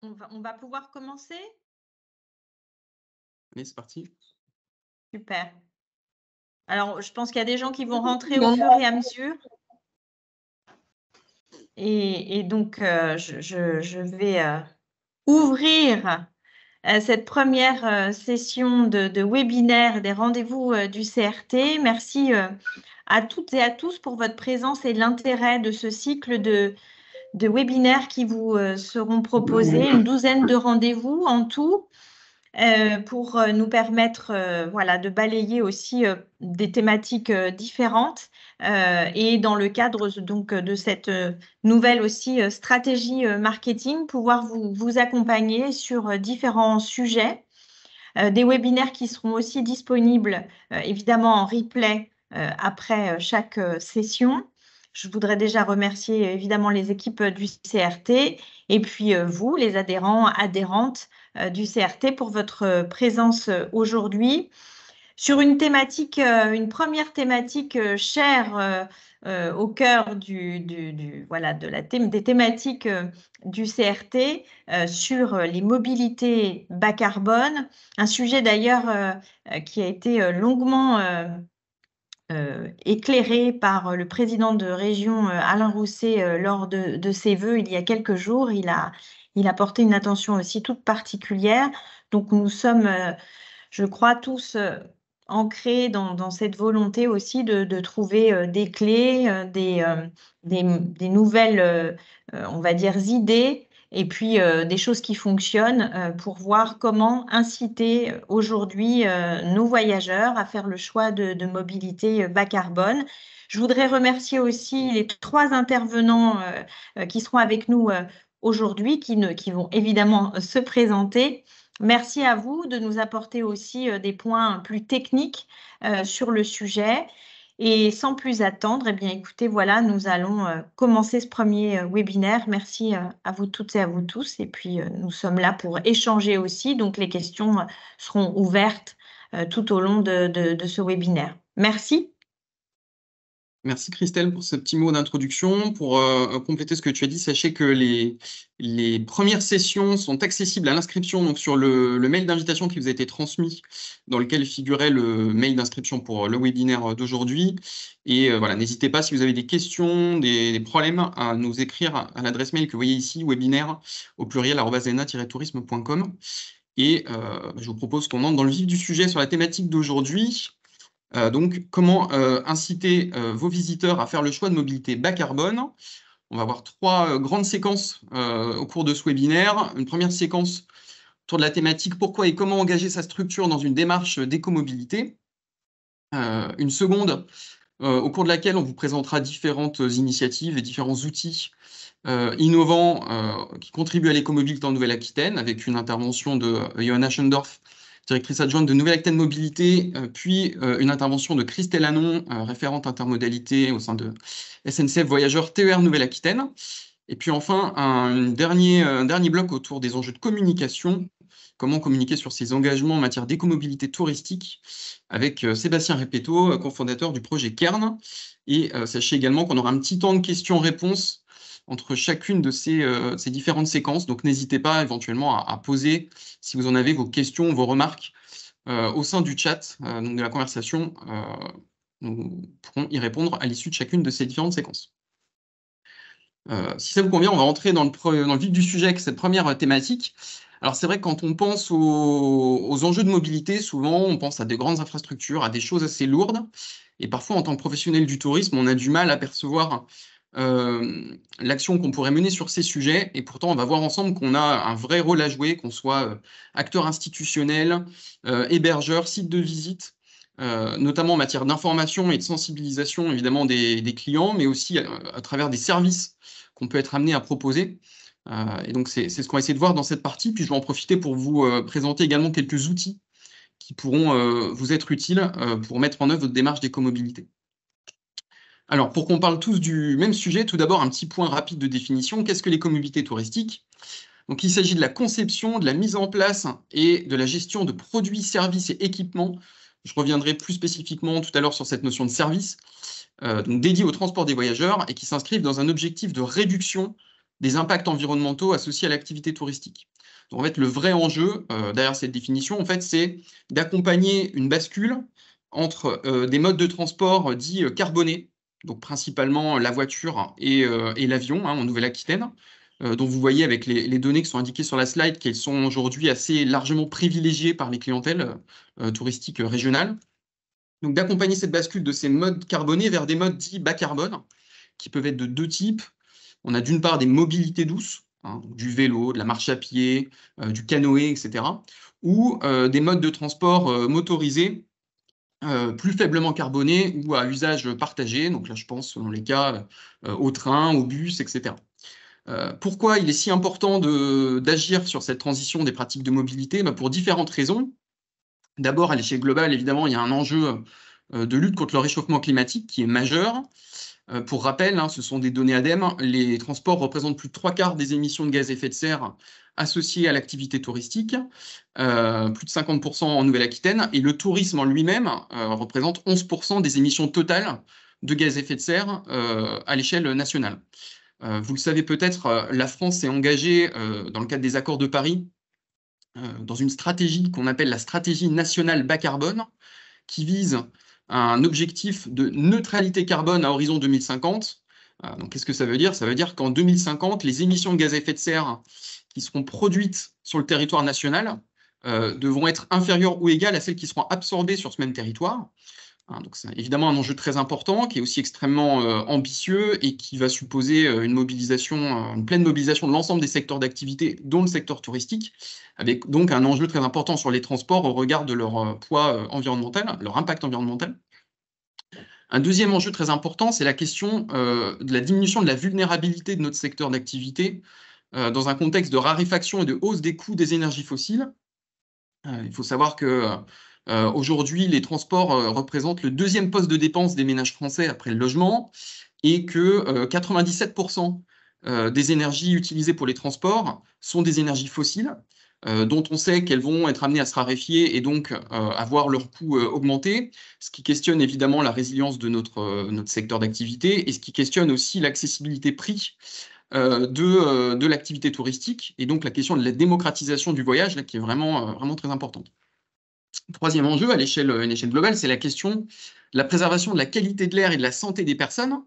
On va pouvoir commencer? Allez, c'est parti. Super. Alors, je pense qu'il y a des gens qui vont rentrer au fur et à mesure et donc je vais, ouvrir, cette première, session de webinaire des rendez-vous, du CRT. Merci, à toutes et à tous pour votre présence et l'intérêt de ce cycle de webinaires qui vous, seront proposés. Une douzaine de rendez-vous en tout. Pour nous permettre voilà, de balayer aussi des thématiques différentes et dans le cadre donc de cette nouvelle aussi stratégie marketing, pouvoir vous accompagner sur différents sujets. Des webinaires qui seront aussi disponibles évidemment en replay après chaque session. Je voudrais déjà remercier évidemment les équipes du CRT et puis vous, les adhérents, adhérentes du CRT pour votre présence aujourd'hui sur une thématique, une première thématique chère au cœur voilà, des thématiques du CRT sur les mobilités bas carbone, un sujet d'ailleurs qui a été longuement éclairé par le président de région Alain Rousset lors de ses vœux il y a quelques jours. Il a porté une attention aussi toute particulière. Donc nous sommes, je crois, tous ancrés dans cette volonté aussi de trouver des clés, des nouvelles, on va dire, idées et puis des choses qui fonctionnent pour voir comment inciter aujourd'hui nos voyageurs à faire le choix de mobilité bas carbone. Je voudrais remercier aussi les 3 intervenants qui seront avec nous aujourd'hui, qui vont évidemment se présenter. Merci à vous de nous apporter aussi des points plus techniques sur le sujet. Et sans plus attendre, eh bien, écoutez, voilà, nous allons commencer ce premier webinaire. Merci à vous toutes et à vous tous. Et puis, nous sommes là pour échanger aussi. Donc, les questions seront ouvertes tout au long de ce webinaire. Merci. Merci Christelle pour ce petit mot d'introduction. Pour compléter ce que tu as dit, sachez que les premières sessions sont accessibles à l'inscription donc sur le mail d'invitation qui vous a été transmis, dans lequel figurait le mail d'inscription pour le webinaire d'aujourd'hui. Et voilà, n'hésitez pas si vous avez des questions, des problèmes, à nous écrire à l'adresse mail que vous voyez ici, webinaire au pluriel @zena-tourisme.com. Et je vous propose qu'on entre dans le vif du sujet sur la thématique d'aujourd'hui. Donc, comment inciter vos visiteurs à faire le choix de mobilité bas carbone? On va avoir 3 grandes séquences au cours de ce webinaire. Une première séquence autour de la thématique pourquoi et comment engager sa structure dans une démarche d'écomobilité. Une seconde au cours de laquelle on vous présentera différentes initiatives et différents outils innovants qui contribuent à l'écomobilité en Nouvelle-Aquitaine, avec une intervention de Johanna Schendorf, directrice adjointe de Nouvelle-Aquitaine Mobilité, puis une intervention de Christelle Anon, référente intermodalité au sein de SNCF Voyageurs TER Nouvelle-Aquitaine. Et puis enfin, un dernier bloc autour des enjeux de communication, comment communiquer sur ses engagements en matière d'écomobilité touristique, avec Sébastien Repetto, cofondateur du projet Kern. Et sachez également qu'on aura un petit temps de questions-réponses entre chacune de ces différentes séquences. Donc, n'hésitez pas éventuellement à poser, si vous en avez, vos questions, vos remarques au sein du chat donc de la conversation. Nous pourrons y répondre à l'issue de chacune de ces différentes séquences. Si ça vous convient, on va rentrer dans le vif du sujet avec cette première thématique. Alors, c'est vrai que quand on pense aux enjeux de mobilité, souvent, on pense à des grandes infrastructures, à des choses assez lourdes. Et parfois, en tant que professionnel du tourisme, on a du mal à percevoir l'action qu'on pourrait mener sur ces sujets. Et pourtant, on va voir ensemble qu'on a un vrai rôle à jouer, qu'on soit acteur institutionnel, hébergeur, site de visite, notamment en matière d'information et de sensibilisation, évidemment, des clients, mais aussi à travers des services qu'on peut être amené à proposer. Et donc, c'est ce qu'on va essayer de voir dans cette partie. Puis, je vais en profiter pour vous présenter également quelques outils qui pourront vous être utiles pour mettre en œuvre votre démarche d'écomobilité. Alors, pour qu'on parle tous du même sujet, tout d'abord, un petit point rapide de définition. Qu'est-ce que l'écomobilité touristique? Donc, il s'agit de la conception, de la mise en place et de la gestion de produits, services et équipements. Je reviendrai plus spécifiquement tout à l'heure sur cette notion de service, donc dédié au transport des voyageurs et qui s'inscrivent dans un objectif de réduction des impacts environnementaux associés à l'activité touristique. Donc, en fait, le vrai enjeu derrière cette définition, en fait, c'est d'accompagner une bascule entre des modes de transport dits carbonés, donc principalement la voiture et l'avion en Nouvelle-Aquitaine, dont vous voyez avec les données qui sont indiquées sur la slide qu'elles sont aujourd'hui assez largement privilégiées par les clientèles touristiques régionales. Donc d'accompagner cette bascule de ces modes carbonés vers des modes dits bas carbone, qui peuvent être de deux types. On a d'une part des mobilités douces, du vélo, de la marche à pied, du canoë, etc., ou des modes de transport motorisés plus faiblement carbonés ou à usage partagé. Donc là, je pense, selon les cas, au train, au bus, etc. Pourquoi il est si important d'agir sur cette transition des pratiques de mobilité? Pour différentes raisons. D'abord, à l'échelle globale, évidemment, il y a un enjeu de lutte contre le réchauffement climatique qui est majeur. Pour rappel, ce sont des données ADEME, les transports représentent plus de 3/4 des émissions de gaz à effet de serre associées à l'activité touristique, plus de 50% en Nouvelle-Aquitaine, et le tourisme en lui-même représente 11% des émissions totales de gaz à effet de serre à l'échelle nationale. Vous le savez peut-être, la France s'est engagée dans le cadre des accords de Paris dans une stratégie qu'on appelle la stratégie nationale bas carbone, qui vise un objectif de neutralité carbone à horizon 2050. Donc, qu'est-ce que ça veut dire? Ça veut dire qu'en 2050, les émissions de gaz à effet de serre qui seront produites sur le territoire national devront être inférieures ou égales à celles qui seront absorbées sur ce même territoire. Donc, c'est évidemment un enjeu très important, qui est aussi extrêmement ambitieux et qui va supposer une pleine mobilisation de l'ensemble des secteurs d'activité, dont le secteur touristique, avec donc un enjeu très important sur les transports au regard de leur poids environnemental, leur impact environnemental. Un deuxième enjeu très important, c'est la question de la diminution de la vulnérabilité de notre secteur d'activité dans un contexte de raréfaction et de hausse des coûts des énergies fossiles. Il faut savoir que aujourd'hui, les transports représentent le deuxième poste de dépense des ménages français après le logement, et que 97% des énergies utilisées pour les transports sont des énergies fossiles, dont on sait qu'elles vont être amenées à se raréfier et donc à voir leur coût augmenter, ce qui questionne évidemment la résilience de notre secteur d'activité, et ce qui questionne aussi l'accessibilité prix de l'activité touristique, et donc la question de la démocratisation du voyage, là, qui est vraiment très importante. Troisième enjeu à une échelle globale, c'est la question de la préservation de la qualité de l'air et de la santé des personnes.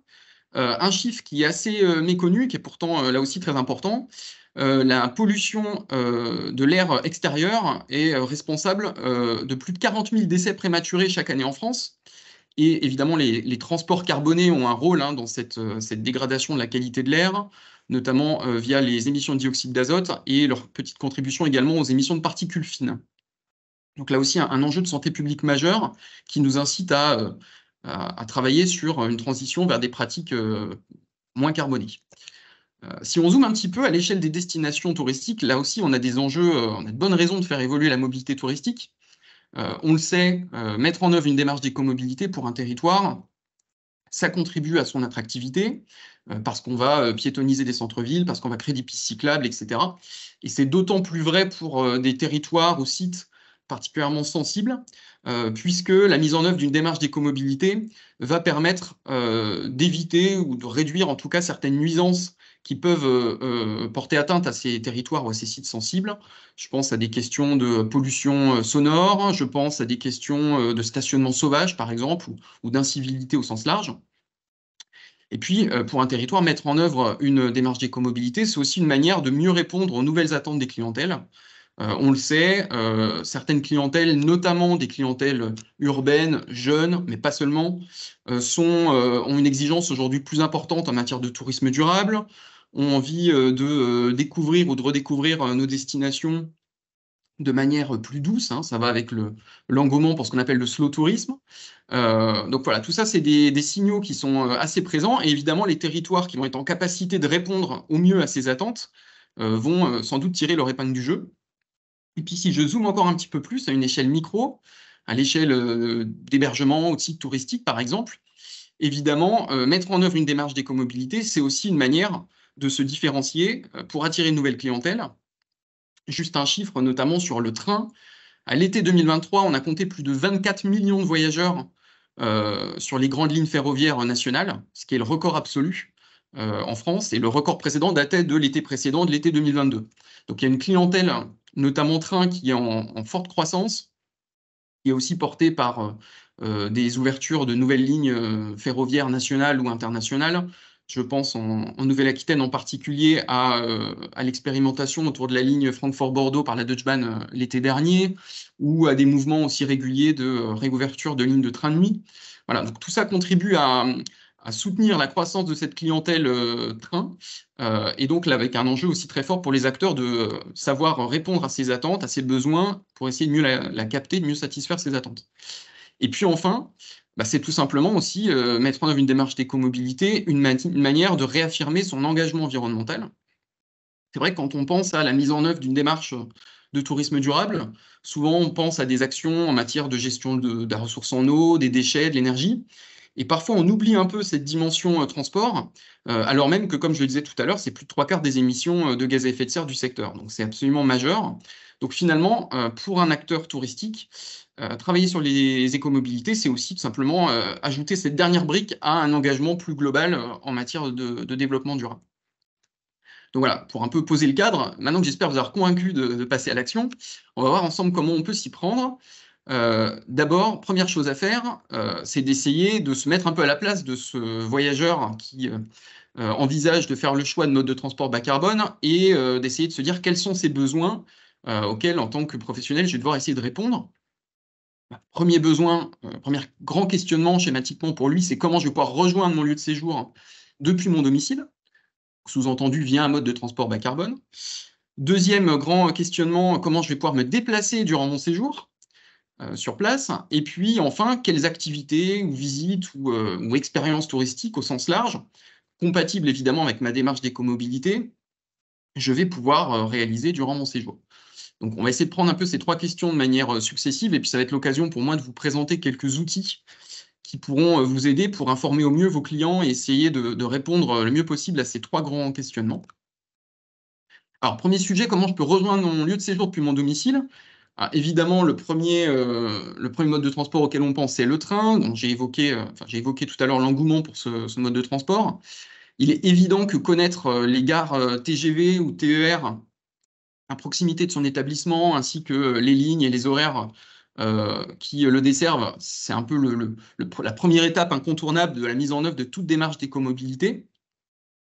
Un chiffre qui est assez méconnu, qui est pourtant là aussi très important. La pollution de l'air extérieur est responsable de plus de 40 000 décès prématurés chaque année en France. Et évidemment, les transports carbonés ont un rôle dans cette dégradation de la qualité de l'air, notamment via les émissions de dioxyde d'azote et leur petite contribution également aux émissions de particules fines. Donc là aussi, un enjeu de santé publique majeur qui nous incite à travailler sur une transition vers des pratiques moins carbonées. Si on zoome un petit peu à l'échelle des destinations touristiques, là aussi, on a des enjeux, on a de bonnes raisons de faire évoluer la mobilité touristique. On le sait, mettre en œuvre une démarche d'écomobilité pour un territoire, ça contribue à son attractivité, parce qu'on va piétonniser des centres-villes, parce qu'on va créer des pistes cyclables, etc. Et c'est d'autant plus vrai pour des territoires ou sites particulièrement sensibles, puisque la mise en œuvre d'une démarche d'écomobilité va permettre d'éviter ou de réduire en tout cas certaines nuisances qui peuvent porter atteinte à ces territoires ou à ces sites sensibles. Je pense à des questions de pollution sonore, je pense à des questions de stationnement sauvage, par exemple, ou d'incivilité au sens large. Et puis, pour un territoire, mettre en œuvre une démarche d'écomobilité, c'est aussi une manière de mieux répondre aux nouvelles attentes des clientèles. On le sait, certaines clientèles, notamment des clientèles urbaines, jeunes, mais pas seulement, ont une exigence aujourd'hui plus importante en matière de tourisme durable, ont envie de découvrir ou de redécouvrir nos destinations de manière plus douce. Ça va avec l'engouement pour ce qu'on appelle le slow tourisme. Donc voilà, tout ça, c'est des signaux qui sont assez présents. Et évidemment, les territoires qui vont être en capacité de répondre au mieux à ces attentes vont sans doute tirer leur épingle du jeu. Et puis, si je zoome encore un petit peu plus à une échelle micro, à l'échelle d'hébergement ou de site touristique, par exemple, évidemment, mettre en œuvre une démarche d'écomobilité, c'est aussi une manière de se différencier pour attirer une nouvelle clientèle. Juste un chiffre, notamment sur le train. À l'été 2023, on a compté plus de 24 millions de voyageurs sur les grandes lignes ferroviaires nationales, ce qui est le record absolu. en France, et le record précédent datait de l'été précédent, de l'été 2022. Donc il y a une clientèle, notamment train, qui est en forte croissance, qui est aussi portée par des ouvertures de nouvelles lignes ferroviaires nationales ou internationales. Je pense en Nouvelle-Aquitaine en particulier à l'expérimentation autour de la ligne Francfort-Bordeaux par la Deutsche Bahn l'été dernier, ou à des mouvements aussi réguliers de réouverture de lignes de train de nuit. Voilà, donc tout ça contribue à soutenir la croissance de cette clientèle train, et donc là, avec un enjeu aussi très fort pour les acteurs de savoir répondre à ces attentes, à ces besoins, pour essayer de mieux la capter, de mieux satisfaire ces attentes. Et puis enfin, bah, c'est tout simplement aussi mettre en œuvre une démarche d'écomobilité, une manière de réaffirmer son engagement environnemental. C'est vrai que quand on pense à la mise en œuvre d'une démarche de tourisme durable, souvent on pense à des actions en matière de gestion de la ressource en eau, des déchets, de l'énergie. Et parfois, on oublie un peu cette dimension transport, alors même que, comme je le disais tout à l'heure, c'est plus de 3/4 des émissions de gaz à effet de serre du secteur. Donc, c'est absolument majeur. Donc, finalement, pour un acteur touristique, travailler sur les écomobilités, c'est aussi tout simplement ajouter cette dernière brique à un engagement plus global en matière de développement durable. Donc voilà, pour un peu poser le cadre, maintenant que j'espère vous avoir convaincu de passer à l'action, on va voir ensemble comment on peut s'y prendre. D'abord, première chose à faire, c'est d'essayer de se mettre un peu à la place de ce voyageur qui envisage de faire le choix de mode de transport bas carbone et d'essayer de se dire quels sont ses besoins auxquels, en tant que professionnel, je vais devoir essayer de répondre. Premier besoin, premier grand questionnement schématiquement pour lui, c'est comment je vais pouvoir rejoindre mon lieu de séjour depuis mon domicile, sous-entendu via un mode de transport bas carbone. Deuxième grand questionnement, comment je vais pouvoir me déplacer durant mon séjour sur place. Et puis enfin, quelles activités ou visites ou expériences touristiques au sens large, compatibles évidemment avec ma démarche d'écomobilité, je vais pouvoir réaliser durant mon séjour. Donc on va essayer de prendre un peu ces trois questions de manière successive, et puis ça va être l'occasion pour moi de vous présenter quelques outils qui pourront vous aider pour informer au mieux vos clients et essayer de répondre le mieux possible à ces trois grands questionnements. Alors, premier sujet, comment je peux rejoindre mon lieu de séjour depuis mon domicile? Évidemment, le premier mode de transport auquel on pense, c'est le train. Donc, j'ai évoqué tout à l'heure l'engouement pour ce mode de transport. Il est évident que connaître les gares TGV ou TER à proximité de son établissement, ainsi que les lignes et les horaires qui le desservent, c'est un peu la première étape incontournable de la mise en œuvre de toute démarche d'écomobilité.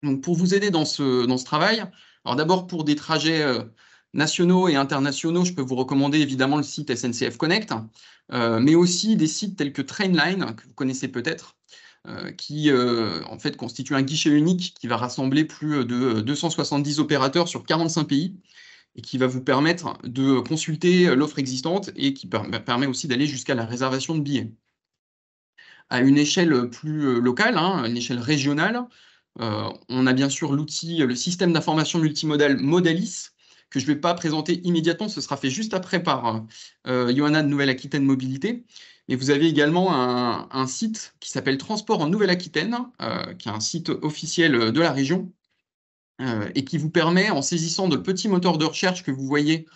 Donc, pour vous aider dans ce travail, alors d'abord pour des trajets nationaux et internationaux, je peux vous recommander évidemment le site SNCF Connect, mais aussi des sites tels que Trainline, que vous connaissez peut-être, qui en fait constitue un guichet unique qui va rassembler plus de 270 opérateurs sur 45 pays et qui va vous permettre de consulter l'offre existante et qui permet aussi d'aller jusqu'à la réservation de billets. À une échelle plus locale, hein, une échelle régionale, on a bien sûr l'outil, le système d'information multimodal Modalis, que je ne vais pas présenter immédiatement, ce sera fait juste après par Johanna de Nouvelle-Aquitaine Mobilité. Et vous avez également un site qui s'appelle Transport en Nouvelle-Aquitaine, qui est un site officiel de la région, et qui vous permet, en saisissant de petits moteurs de recherche que vous voyez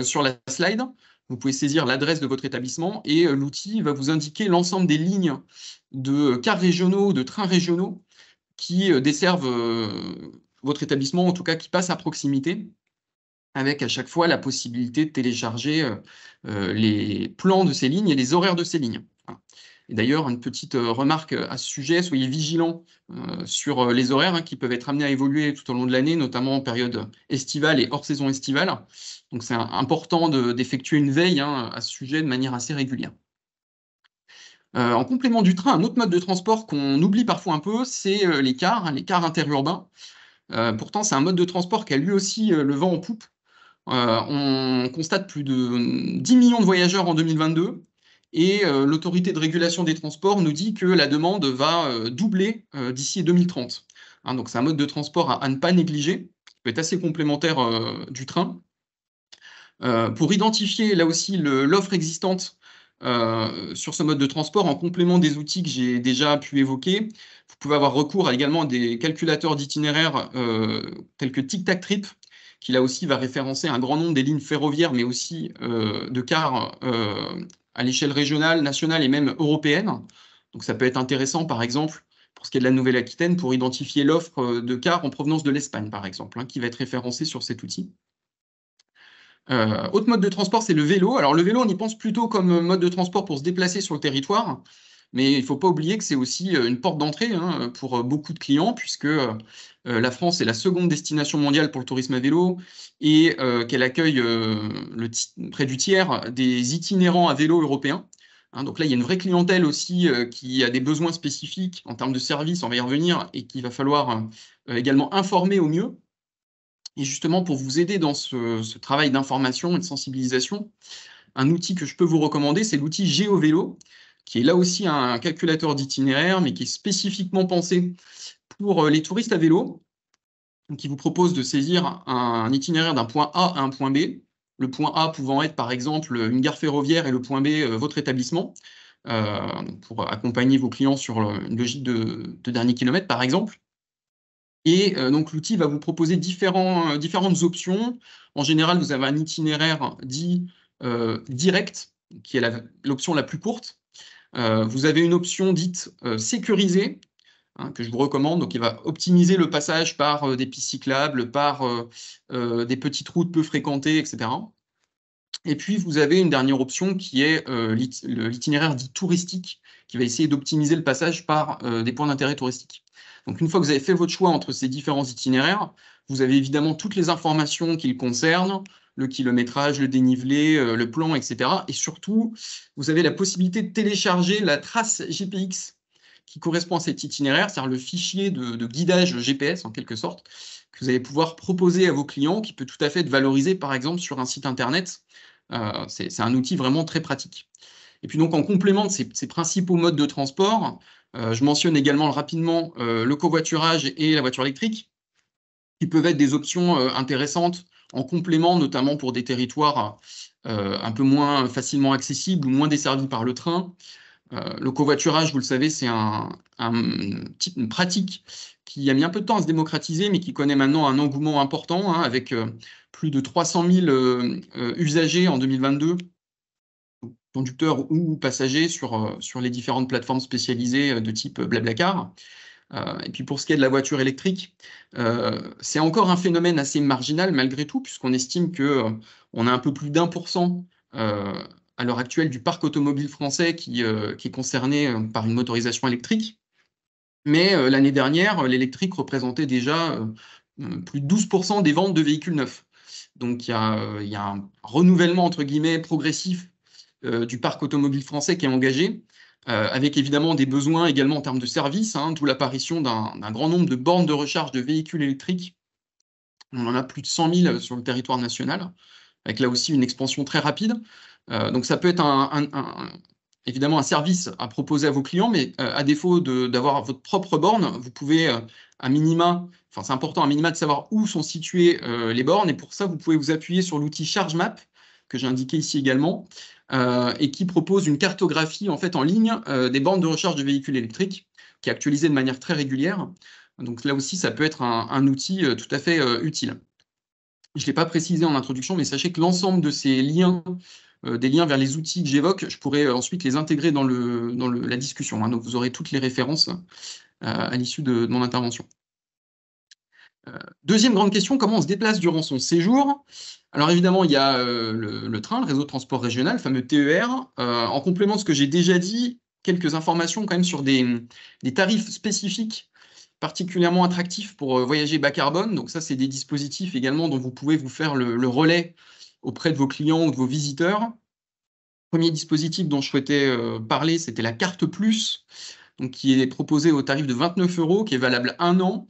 sur la slide, vous pouvez saisir l'adresse de votre établissement et l'outil va vous indiquer l'ensemble des lignes de cars régionaux, de trains régionaux qui desservent votre établissement, en tout cas qui passent à proximité, avec à chaque fois la possibilité de télécharger les plans de ces lignes et les horaires de ces lignes. Voilà. Et d'ailleurs, une petite remarque à ce sujet, soyez vigilants sur les horaires qui peuvent être amenés à évoluer tout au long de l'année, notamment en période estivale et hors saison estivale. Donc c'est important d'effectuer une veille à ce sujet de manière assez régulière. En complément du train, un autre mode de transport qu'on oublie parfois un peu, c'est les cars interurbains. Pourtant, c'est un mode de transport qui a lui aussi le vent en poupe. On constate plus de 10 millions de voyageurs en 2022 et l'autorité de régulation des transports nous dit que la demande va doubler d'ici 2030. Hein, donc c'est un mode de transport à ne pas négliger, qui peut être assez complémentaire du train. Pour identifier là aussi l'offre existante sur ce mode de transport, en complément des outils que j'ai déjà pu évoquer, vous pouvez avoir recours également à des calculateurs d'itinéraires tels que TicTacTrip, qui là aussi va référencer un grand nombre des lignes ferroviaires, mais aussi de cars à l'échelle régionale, nationale et même européenne. Donc ça peut être intéressant, par exemple, pour ce qui est de la Nouvelle-Aquitaine, pour identifier l'offre de cars en provenance de l'Espagne, par exemple, hein, qui va être référencée sur cet outil. Autre mode de transport, c'est le vélo. Alors le vélo, on y pense plutôt comme mode de transport pour se déplacer sur le territoire, mais il ne faut pas oublier que c'est aussi une porte d'entrée hein, pour beaucoup de clients, puisque la France est la seconde destination mondiale pour le tourisme à vélo et qu'elle accueille près du tiers des itinérants à vélo européens. Hein, donc là, il y a une vraie clientèle aussi qui a des besoins spécifiques en termes de services, on va y revenir, et qu'il va falloir également informer au mieux. Et justement, pour vous aider dans ce travail d'information et de sensibilisation, un outil que je peux vous recommander, c'est l'outil GeoVélo, qui est là aussi un calculateur d'itinéraire, mais qui est spécifiquement pensé pour les touristes à vélo, qui vous propose de saisir un itinéraire d'un point A à un point B, le point A pouvant être par exemple une gare ferroviaire et le point B votre établissement, pour accompagner vos clients sur une logique de dernier kilomètre par exemple. Et donc l'outil va vous proposer différentes options. En général, vous avez un itinéraire dit direct, qui est l'option la plus courte. Vous avez une option dite sécurisée, hein, que je vous recommande. Donc, il va optimiser le passage par des pistes cyclables, par des petites routes peu fréquentées, etc. Et puis, vous avez une dernière option qui est l'itinéraire dit touristique, qui va essayer d'optimiser le passage par des points d'intérêt touristiques. Donc, une fois que vous avez fait votre choix entre ces différents itinéraires, vous avez évidemment toutes les informations qui le concernent, le kilométrage, le dénivelé, le plan, etc. Et surtout, vous avez la possibilité de télécharger la trace GPX qui correspond à cet itinéraire, c'est-à-dire le fichier de guidage GPS, en quelque sorte, que vous allez pouvoir proposer à vos clients, qui peut tout à fait être valorisé, par exemple, sur un site Internet. C'est un outil vraiment très pratique. Et puis donc, en complément de ces principaux modes de transport, je mentionne également rapidement le covoiturage et la voiture électrique, qui peuvent être des options intéressantes en complément, notamment pour des territoires un peu moins facilement accessibles ou moins desservis par le train. Le covoiturage, vous le savez, c'est une pratique qui a mis un peu de temps à se démocratiser, mais qui connaît maintenant un engouement important, hein, avec plus de 300 000 usagers en 2022, conducteurs ou passagers sur les différentes plateformes spécialisées de type Blablacar. Et puis pour ce qui est de la voiture électrique, c'est encore un phénomène assez marginal malgré tout, puisqu'on estime qu'on a un peu plus d'1% à l'heure actuelle du parc automobile français qui est concerné par une motorisation électrique. Mais l'année dernière, l'électrique représentait déjà plus de 12% des ventes de véhicules neufs. Donc il y a un renouvellement, entre guillemets, progressif du parc automobile français qui est engagé, avec évidemment des besoins également en termes de services, hein, d'où l'apparition d'un grand nombre de bornes de recharge de véhicules électriques. On en a plus de 100 000 sur le territoire national, avec là aussi une expansion très rapide. Donc ça peut être évidemment un service à proposer à vos clients, mais à défaut d'avoir votre propre borne, vous pouvez à minima, enfin c'est important à minima de savoir où sont situées les bornes, et pour ça vous pouvez vous appuyer sur l'outil ChargeMap, que j'ai indiqué ici également, et qui propose une cartographie en fait en ligne des bornes de recharge de véhicules électriques, qui est actualisée de manière très régulière. Donc là aussi, ça peut être un outil tout à fait utile. Je ne l'ai pas précisé en introduction, mais sachez que l'ensemble de ces liens, des liens vers les outils que j'évoque, je pourrais ensuite les intégrer dans la discussion. Hein. Donc vous aurez toutes les références à l'issue de mon intervention. Deuxième grande question, comment on se déplace durant son séjour? Alors évidemment, il y a le train, le réseau de transport régional, le fameux TER. En complément de ce que j'ai déjà dit, quelques informations quand même sur des tarifs spécifiques particulièrement attractifs pour voyager bas carbone. Donc ça, c'est des dispositifs également dont vous pouvez vous faire le relais auprès de vos clients ou de vos visiteurs. Premier dispositif dont je souhaitais parler, c'était la carte plus, donc qui est proposée au tarif de 29 €, qui est valable 1 an,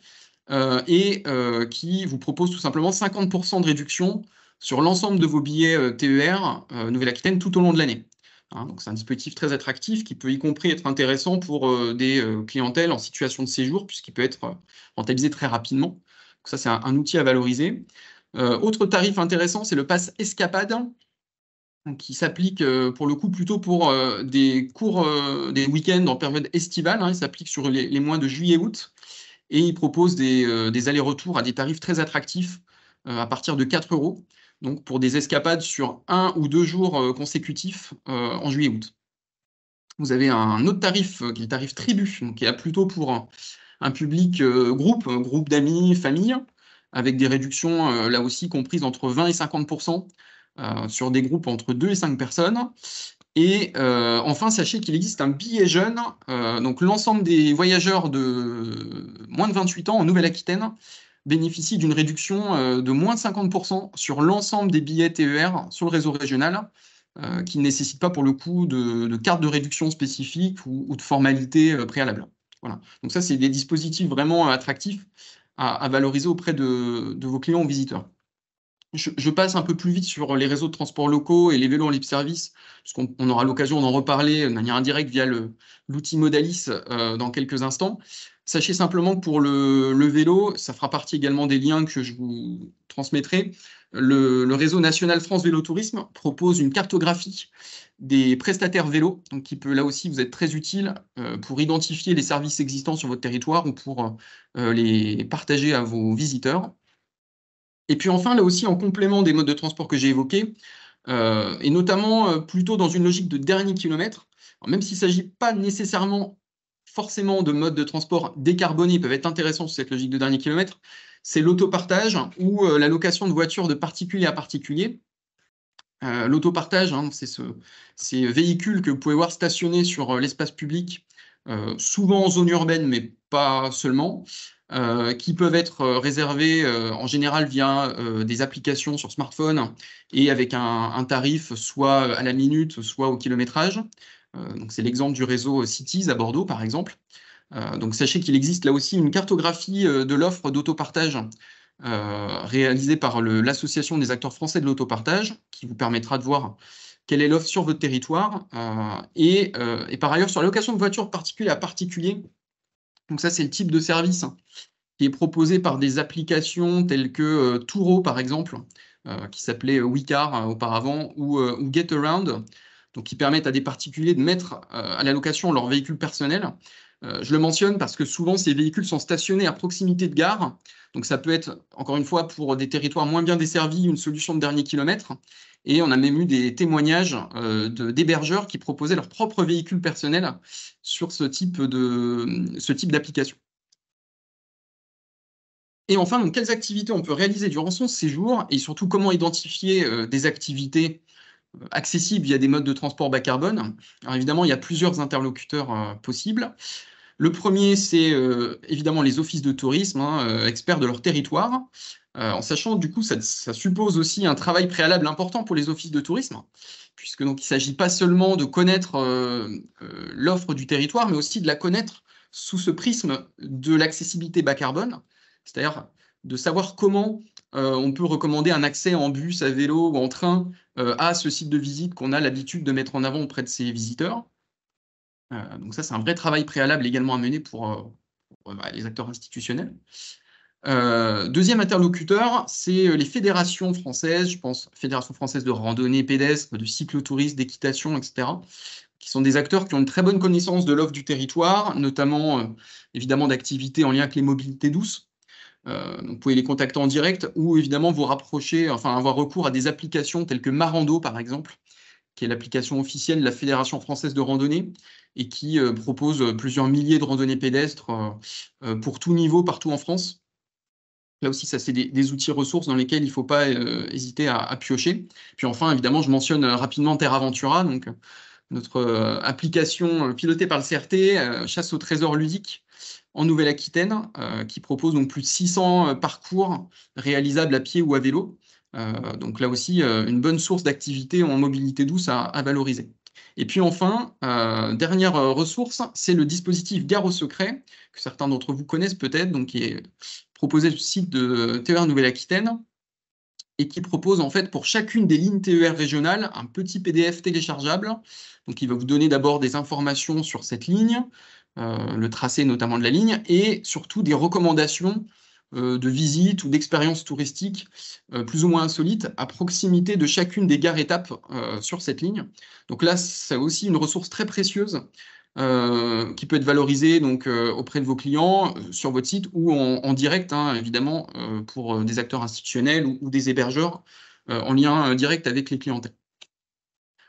et qui vous propose tout simplement 50% de réduction sur l'ensemble de vos billets TER Nouvelle-Aquitaine tout au long de l'année. Hein, donc c'est un dispositif très attractif qui peut y compris être intéressant pour des clientèles en situation de séjour, puisqu'il peut être rentabilisé très rapidement. Donc ça, c'est un outil à valoriser. Autre tarif intéressant, c'est le pass Escapade, qui s'applique pour le coup plutôt pour des week-ends en période estivale. Hein, il s'applique sur les mois de juillet-août. Et il propose des allers-retours à des tarifs très attractifs à partir de 4 €, donc pour des escapades sur 1 ou 2 jours consécutifs en juillet-août. vous avez un autre tarif qui est le tarif tribu, donc qui est là plutôt pour un public groupe d'amis, famille, avec des réductions là aussi comprises entre 20 et 50% sur des groupes entre 2 et 5 personnes. Et enfin, sachez qu'il existe un billet jeune, donc l'ensemble des voyageurs de moins de 28 ans en Nouvelle-Aquitaine bénéficient d'une réduction de moins de 50% sur l'ensemble des billets TER sur le réseau régional, qui ne nécessitent pas pour le coup de carte de réduction spécifique ou de formalité préalable. Voilà. Donc ça, c'est des dispositifs vraiment attractifs à valoriser auprès de vos clients ou visiteurs. Je passe un peu plus vite sur les réseaux de transport locaux et les vélos en libre service, puisqu'on aura l'occasion d'en reparler de manière indirecte via l'outil Modalis dans quelques instants. Sachez simplement que pour le vélo, ça fera partie également des liens que je vous transmettrai. Le réseau national France Vélo Tourisme propose une cartographie des prestataires vélos, donc qui peut là aussi vous être très utile pour identifier les services existants sur votre territoire ou pour les partager à vos visiteurs. Et puis enfin, là aussi, en complément des modes de transport que j'ai évoqués, et notamment plutôt dans une logique de dernier kilomètre, alors, même s'il ne s'agit pas nécessairement forcément de modes de transport décarbonés, peuvent être intéressants sur cette logique de dernier kilomètre, c'est l'autopartage ou la location de voitures de particulier à particulier. L'autopartage, hein, c'est ces véhicules que vous pouvez voir stationnés sur l'espace public, souvent en zone urbaine, mais pas seulement, qui peuvent être réservés en général via des applications sur smartphone et avec un tarif soit à la minute, soit au kilométrage. Donc c'est l'exemple du réseau Cities à Bordeaux, par exemple. Donc sachez qu'il existe là aussi une cartographie de l'offre d'autopartage réalisée par l'Association des acteurs français de l'autopartage, qui vous permettra de voir quelle est l'offre sur votre territoire. Et par ailleurs, sur la location de voitures particulier à particulier, donc ça c'est le type de service qui est proposé par des applications telles que Turo, par exemple, qui s'appelait WeCar auparavant, ou GetAround, donc qui permettent à des particuliers de mettre à la location leur véhicule personnel. Je le mentionne parce que souvent, ces véhicules sont stationnés à proximité de gares. Donc ça peut être, encore une fois, pour des territoires moins bien desservis, une solution de dernier kilomètre. Et on a même eu des témoignages d'hébergeurs qui proposaient leur propre véhicule personnel sur ce type d'application. Et enfin, donc, quelles activités on peut réaliser durant son séjour et surtout comment identifier des activités accessibles via des modes de transport bas carbone. Alors évidemment, il y a plusieurs interlocuteurs possibles. Le premier, c'est évidemment les offices de tourisme, hein, experts de leur territoire, en sachant du coup, ça suppose aussi un travail préalable important pour les offices de tourisme, puisque donc il ne s'agit pas seulement de connaître l'offre du territoire, mais aussi de la connaître sous ce prisme de l'accessibilité bas carbone, c'est-à-dire de savoir comment on peut recommander un accès en bus, à vélo ou en train à ce site de visite qu'on a l'habitude de mettre en avant auprès de ses visiteurs. Donc ça, c'est un vrai travail préalable également à mener pour les acteurs institutionnels. Deuxième interlocuteur, c'est les fédérations françaises, je pense Fédération française de randonnée pédestre, de cyclotourisme, d'équitation, etc., qui sont des acteurs qui ont une très bonne connaissance de l'offre du territoire, notamment évidemment d'activités en lien avec les mobilités douces. Donc vous pouvez les contacter en direct ou évidemment vous rapprocher, enfin avoir recours à des applications telles que Marando par exemple, qui est l'application officielle de la Fédération française de randonnée et qui propose plusieurs milliers de randonnées pédestres pour tout niveau partout en France. Là aussi, ça, c'est des outils ressources dans lesquels il ne faut pas hésiter à piocher. Puis enfin, évidemment, je mentionne rapidement Terra Ventura, donc notre application pilotée par le CRT, chasse au trésor ludique en Nouvelle-Aquitaine, qui propose donc plus de 600 parcours réalisables à pied ou à vélo. Donc là aussi, une bonne source d'activité en mobilité douce à valoriser. Et puis enfin, dernière ressource, c'est le dispositif Gare au Secret, que certains d'entre vous connaissent peut-être, donc qui est proposé sur le site de TER Nouvelle-Aquitaine, et qui propose en fait pour chacune des lignes TER régionales un petit PDF téléchargeable. Donc il va vous donner d'abord des informations sur cette ligne, le tracé notamment de la ligne, et surtout des recommandations de visites ou d'expériences touristiques plus ou moins insolites à proximité de chacune des gares-étapes sur cette ligne. Donc là, c'est aussi une ressource très précieuse qui peut être valorisée donc, auprès de vos clients sur votre site ou en direct, hein, évidemment, pour des acteurs institutionnels ou des hébergeurs en lien direct avec les clientèles.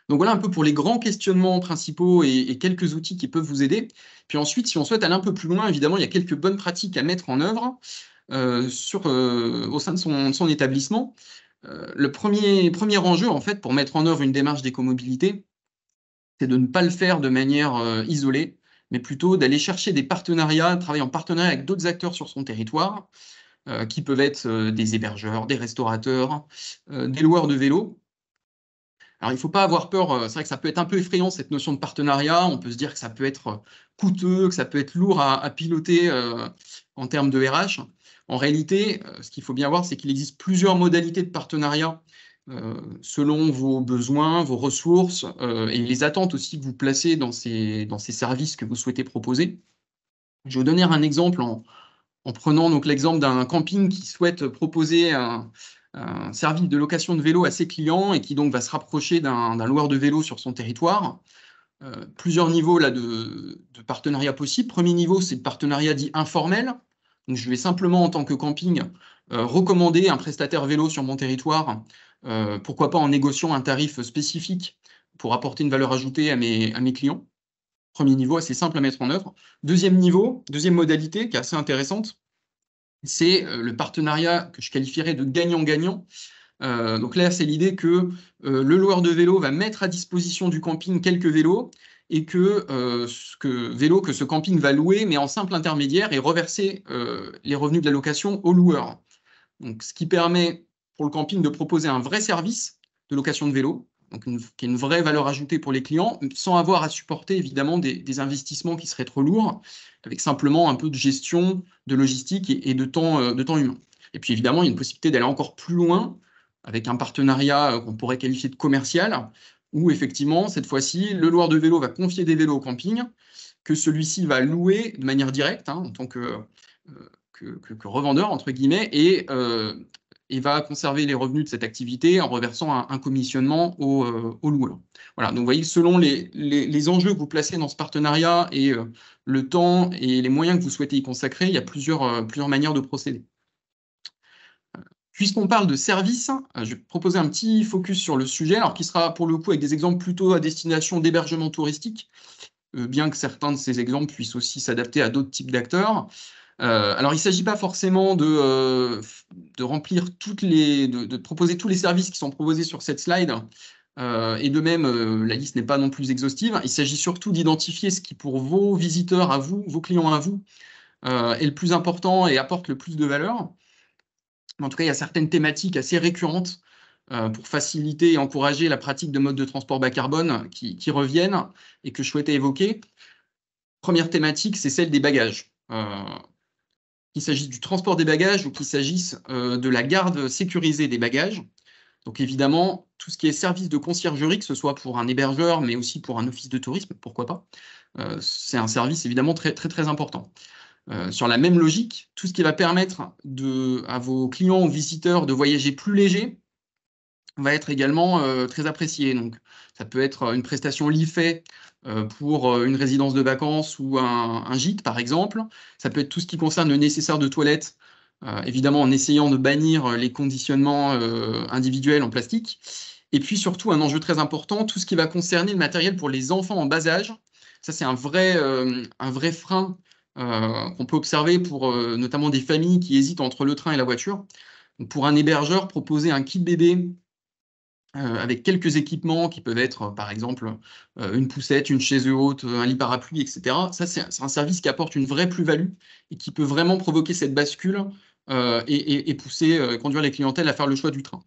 Donc voilà un peu pour les grands questionnements principaux et quelques outils qui peuvent vous aider. Puis ensuite, si on souhaite aller un peu plus loin, évidemment, il y a quelques bonnes pratiques à mettre en œuvre au sein de son établissement. Le premier enjeu, en fait, pour mettre en œuvre une démarche d'écomobilité, c'est de ne pas le faire de manière isolée, mais plutôt d'aller chercher des partenariats, travailler en partenariat avec d'autres acteurs sur son territoire, qui peuvent être des hébergeurs, des restaurateurs, des loueurs de vélos. Alors, il ne faut pas avoir peur, c'est vrai que ça peut être un peu effrayant, cette notion de partenariat. On peut se dire que ça peut être coûteux, que ça peut être lourd à piloter en termes de RH. En réalité, ce qu'il faut bien voir, c'est qu'il existe plusieurs modalités de partenariat selon vos besoins, vos ressources et les attentes aussi que vous placez dans ces services que vous souhaitez proposer. Je vais vous donner un exemple en prenant donc l'exemple d'un camping qui souhaite proposer un service de location de vélo à ses clients et qui donc va se rapprocher d'un loueur de vélo sur son territoire. Plusieurs niveaux là, de partenariat possible. Premier niveau, c'est le partenariat dit informel. Donc, je vais simplement, en tant que camping, recommander un prestataire vélo sur mon territoire, pourquoi pas en négociant un tarif spécifique pour apporter une valeur ajoutée à mes clients. Premier niveau, assez simple à mettre en œuvre. Deuxième niveau, deuxième modalité qui est assez intéressante, c'est le partenariat que je qualifierais de gagnant-gagnant. Donc là, c'est l'idée que le loueur de vélo va mettre à disposition du camping quelques vélos et que ce camping va louer, mais en simple intermédiaire, et reverser les revenus de la location au loueur. Donc, ce qui permet pour le camping de proposer un vrai service de location de vélo, donc qui est une vraie valeur ajoutée pour les clients, sans avoir à supporter évidemment des investissements qui seraient trop lourds, avec simplement un peu de gestion, de logistique et de temps humain. Et puis évidemment, il y a une possibilité d'aller encore plus loin avec un partenariat qu'on pourrait qualifier de commercial, où effectivement, cette fois-ci, le loueur de vélo va confier des vélos au camping, que celui-ci va louer de manière directe, en tant que revendeur, entre guillemets, et va conserver les revenus de cette activité en reversant un commissionnement au loueur. Voilà, donc vous voyez, selon les enjeux que vous placez dans ce partenariat et le temps et les moyens que vous souhaitez y consacrer, il y a plusieurs manières de procéder. Puisqu'on parle de services, je vais proposer un petit focus sur le sujet, alors qui sera pour le coup avec des exemples plutôt à destination d'hébergement touristique, bien que certains de ces exemples puissent aussi s'adapter à d'autres types d'acteurs. Alors, il ne s'agit pas forcément de remplir de proposer tous les services qui sont proposés sur cette slide, et de même, la liste n'est pas non plus exhaustive. Il s'agit surtout d'identifier ce qui, pour vos visiteurs à vous, vos clients à vous, est le plus important et apporte le plus de valeur. En tout cas, il y a certaines thématiques assez récurrentes pour faciliter et encourager la pratique de modes de transport bas carbone qui reviennent et que je souhaitais évoquer. Première thématique, c'est celle des bagages. Qu'il s'agisse du transport des bagages ou qu'il s'agisse de la garde sécurisée des bagages. Donc évidemment, tout ce qui est service de conciergerie, que ce soit pour un hébergeur, mais aussi pour un office de tourisme, pourquoi pas, c'est un service évidemment très, très, très important. Sur la même logique, tout ce qui va permettre à vos clients ou visiteurs de voyager plus léger va être également très apprécié. Donc, ça peut être une prestation Lifet pour une résidence de vacances ou un gîte, par exemple. Ça peut être tout ce qui concerne le nécessaire de toilette, évidemment en essayant de bannir les conditionnements individuels en plastique. Et puis surtout, un enjeu très important, tout ce qui va concerner le matériel pour les enfants en bas âge. Ça, c'est un vrai frein qu'on peut observer pour notamment des familles qui hésitent entre le train et la voiture. Donc, pour un hébergeur, proposer un kit bébé avec quelques équipements qui peuvent être, par exemple, une poussette, une chaise haute, un lit parapluie, etc. Ça, c'est un service qui apporte une vraie plus-value et qui peut vraiment provoquer cette bascule et conduire les clientèles à faire le choix du train.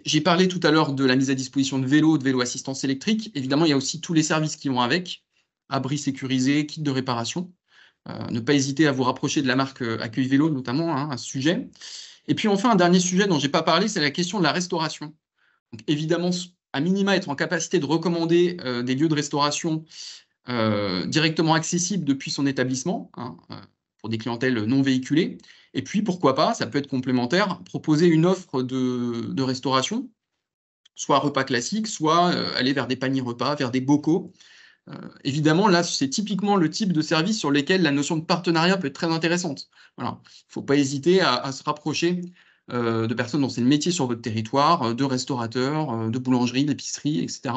J'ai parlé tout à l'heure de la mise à disposition de vélos assistance électrique. Évidemment, il y a aussi tous les services qui vont avec, abris sécurisés, kits de réparation. Ne pas hésiter à vous rapprocher de la marque Accueil Vélo, notamment, à ce sujet. Et puis enfin, un dernier sujet dont je n'ai pas parlé, c'est la question de la restauration. Donc, évidemment, à minima, être en capacité de recommander des lieux de restauration directement accessibles depuis son établissement, pour des clientèles non véhiculées. Et puis, pourquoi pas, ça peut être complémentaire, proposer une offre de restauration, soit repas classique, soit aller vers des paniers repas, vers des bocaux. Évidemment, là, c'est typiquement le type de service sur lesquels la notion de partenariat peut être très intéressante. Voilà. Il ne faut pas hésiter à se rapprocher de personnes dont c'est le métier sur votre territoire, de restaurateurs, de boulangeries, d'épiceries, etc.,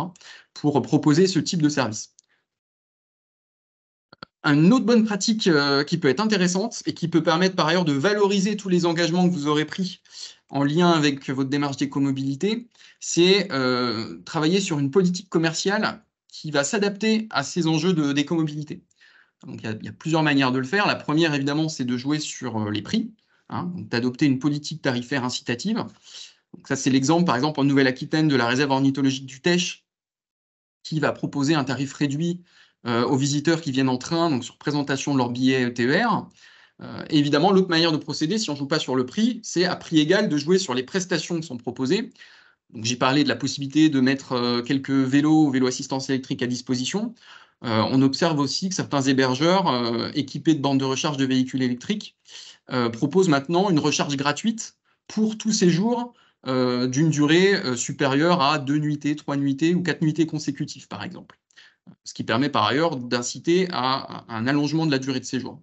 pour proposer ce type de service. Une autre bonne pratique qui peut être intéressante et qui peut permettre par ailleurs de valoriser tous les engagements que vous aurez pris en lien avec votre démarche d'écomobilité, c'est travailler sur une politique commerciale qui va s'adapter à ces enjeux d'écomobilité. Donc, il y a plusieurs manières de le faire. La première, évidemment, c'est de jouer sur les prix, d'adopter une politique tarifaire incitative. Donc, ça, c'est l'exemple, par exemple, en Nouvelle-Aquitaine, de la réserve ornithologique du Teche, qui va proposer un tarif réduit aux visiteurs qui viennent en train, donc sur présentation de leur billet TER. Et évidemment, l'autre manière de procéder, si on ne joue pas sur le prix, c'est à prix égal de jouer sur les prestations qui sont proposées. J'ai parlé de la possibilité de mettre quelques vélos assistance électrique à disposition. On observe aussi que certains hébergeurs équipés de bornes de recharge de véhicules électriques proposent maintenant une recharge gratuite pour tout séjour d'une durée supérieure à 2 nuitées, 3 nuitées ou 4 nuitées consécutives, par exemple. Ce qui permet par ailleurs d'inciter à un allongement de la durée de séjour.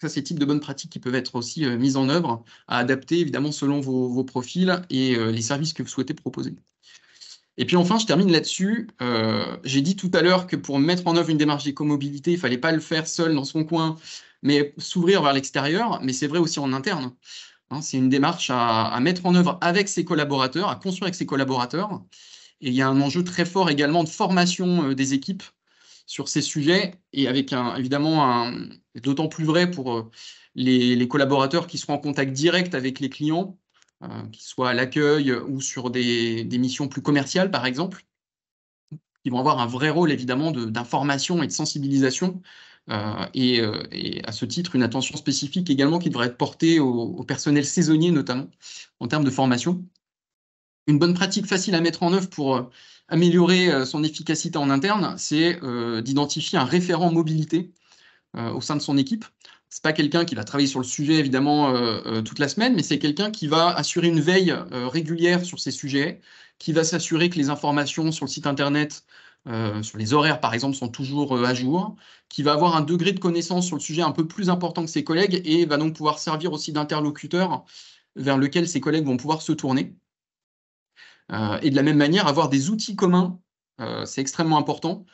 Ça, c'est le type de bonnes pratiques qui peuvent être aussi mises en œuvre, à adapter évidemment selon vos profils et les services que vous souhaitez proposer. Et puis enfin, je termine là-dessus. J'ai dit tout à l'heure que pour mettre en œuvre une démarche d'écomobilité, il ne fallait pas le faire seul dans son coin, mais s'ouvrir vers l'extérieur, mais c'est vrai aussi en interne. C'est une démarche à mettre en œuvre avec ses collaborateurs, à construire avec ses collaborateurs. Et il y a un enjeu très fort également de formation des équipes sur ces sujets, et avec évidemment d'autant plus vrai pour les collaborateurs qui seront en contact direct avec les clients, qu'ils soient à l'accueil ou sur des missions plus commerciales, par exemple, qui vont avoir un vrai rôle évidemment d'information et de sensibilisation, et à ce titre, une attention spécifique également qui devrait être portée au personnel saisonnier, notamment en termes de formation. Une bonne pratique facile à mettre en œuvre pour améliorer son efficacité en interne, c'est d'identifier un référent mobilité au sein de son équipe. Ce n'est pas quelqu'un qui va travailler sur le sujet, évidemment, toute la semaine, mais c'est quelqu'un qui va assurer une veille régulière sur ces sujets, qui va s'assurer que les informations sur le site Internet, sur les horaires, par exemple, sont toujours à jour, qui va avoir un degré de connaissance sur le sujet un peu plus important que ses collègues et va donc pouvoir servir aussi d'interlocuteur vers lequel ses collègues vont pouvoir se tourner. Et de la même manière, avoir des outils communs, c'est extrêmement important.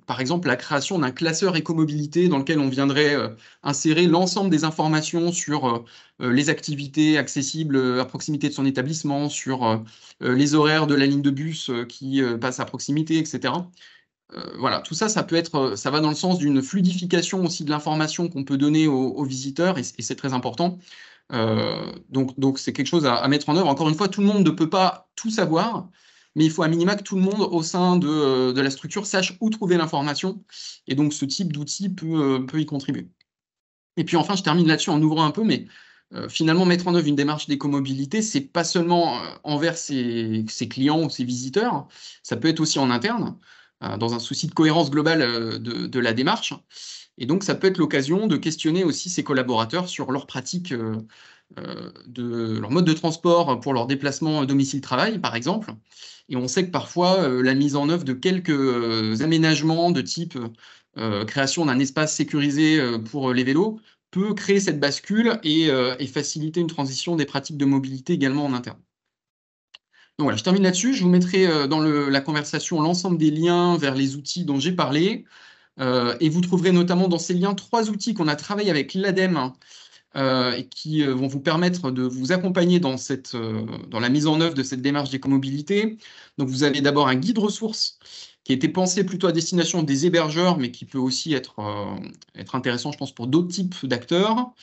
Par exemple, la création d'un classeur écomobilité dans lequel on viendrait insérer l'ensemble des informations sur les activités accessibles à proximité de son établissement, sur les horaires de la ligne de bus qui passe à proximité, etc. Voilà, tout ça, ça va dans le sens d'une fluidification aussi de l'information qu'on peut donner aux visiteurs, et c'est très important. Donc c'est quelque chose à mettre en œuvre. Encore une fois, tout le monde ne peut pas tout savoir, mais il faut à minima que tout le monde au sein de la structure sache où trouver l'information. Et donc ce type d'outil peut y contribuer. Et puis enfin, je termine là-dessus en ouvrant un peu, mais finalement, mettre en œuvre une démarche d'écomobilité, c'est pas seulement envers ses clients ou ses visiteurs, ça peut être aussi en interne, dans un souci de cohérence globale de la démarche. Et donc, ça peut être l'occasion de questionner aussi ses collaborateurs sur leurs pratiques, de leur mode de transport pour leur déplacement domicile-travail, par exemple. Et on sait que parfois, la mise en œuvre de quelques aménagements de type création d'un espace sécurisé pour les vélos peut créer cette bascule et faciliter une transition des pratiques de mobilité également en interne. Donc voilà, je termine là-dessus. Je vous mettrai dans la conversation l'ensemble des liens vers les outils dont j'ai parlé. Et vous trouverez notamment dans ces liens 3 outils qu'on a travaillé avec l'ADEME et qui vont vous permettre de vous accompagner dans la mise en œuvre de cette démarche d'écomobilité. Donc vous avez d'abord un guide ressources qui a été pensé plutôt à destination des hébergeurs, mais qui peut aussi être intéressant, je pense, pour d'autres types d'acteurs,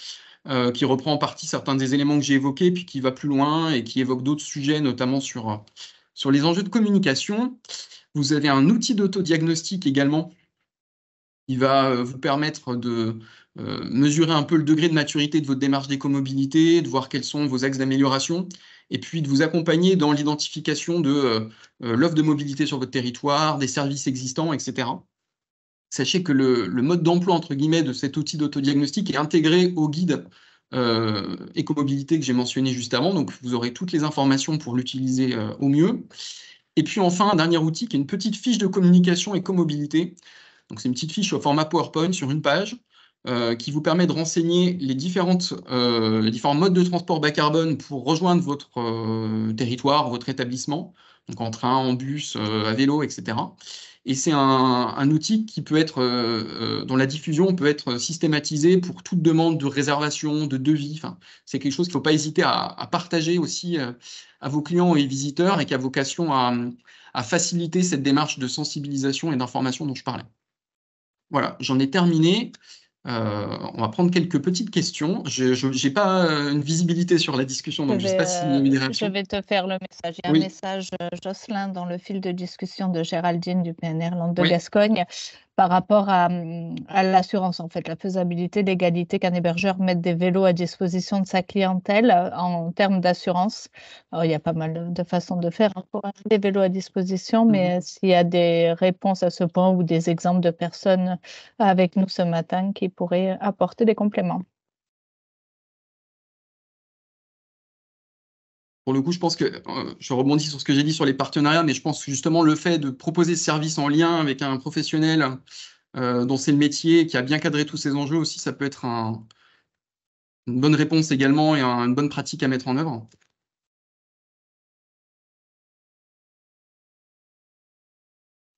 qui reprend en partie certains des éléments que j'ai évoqués, puis qui va plus loin et qui évoque d'autres sujets, notamment sur les enjeux de communication. Vous avez un outil d'autodiagnostic également qui va vous permettre de mesurer un peu le degré de maturité de votre démarche d'écomobilité, de voir quels sont vos axes d'amélioration, et puis de vous accompagner dans l'identification de l'offre de mobilité sur votre territoire, des services existants, etc. Sachez que le mode d'emploi, entre guillemets, de cet outil d'autodiagnostic est intégré au guide écomobilité que j'ai mentionné juste avant, donc vous aurez toutes les informations pour l'utiliser au mieux. Et puis enfin, un dernier outil qui est une petite fiche de communication écomobilité. Donc c'est une petite fiche au format PowerPoint sur une page qui vous permet de renseigner les différents modes de transport bas carbone pour rejoindre votre territoire, votre établissement, donc en train, en bus, à vélo, etc. Et c'est un outil qui peut être, dont la diffusion peut être systématisée pour toute demande de réservation, de devis. Enfin, c'est quelque chose qu'il ne faut pas hésiter à partager aussi à vos clients et visiteurs et qui a vocation à faciliter cette démarche de sensibilisation et d'information dont je parlais. Voilà, j'en ai terminé. On va prendre quelques petites questions. Je n'ai pas une visibilité sur la discussion, donc je ne sais pas s'il y a eu des Je réactions. vais te faire le message. Il y a un Oui, message, Jocelyn, dans le fil de discussion de Géraldine du PNR Land de oui. Gascogne par rapport à l'assurance, en fait, la faisabilité, l'égalité qu'un hébergeur mette des vélos à disposition de sa clientèle en termes d'assurance. Alors, il y a pas mal de façons de faire pour mettre des vélos à disposition, mais s'il y a des réponses à ce point ou des exemples de personnes avec nous ce matin qui pourraient apporter des compléments. Pour le coup, je pense que je rebondis sur ce que j'ai dit sur les partenariats, mais je pense que justement le fait de proposer ce service en lien avec un professionnel dont c'est le métier, qui a bien cadré tous ces enjeux aussi, ça peut être une bonne réponse également et une bonne pratique à mettre en œuvre.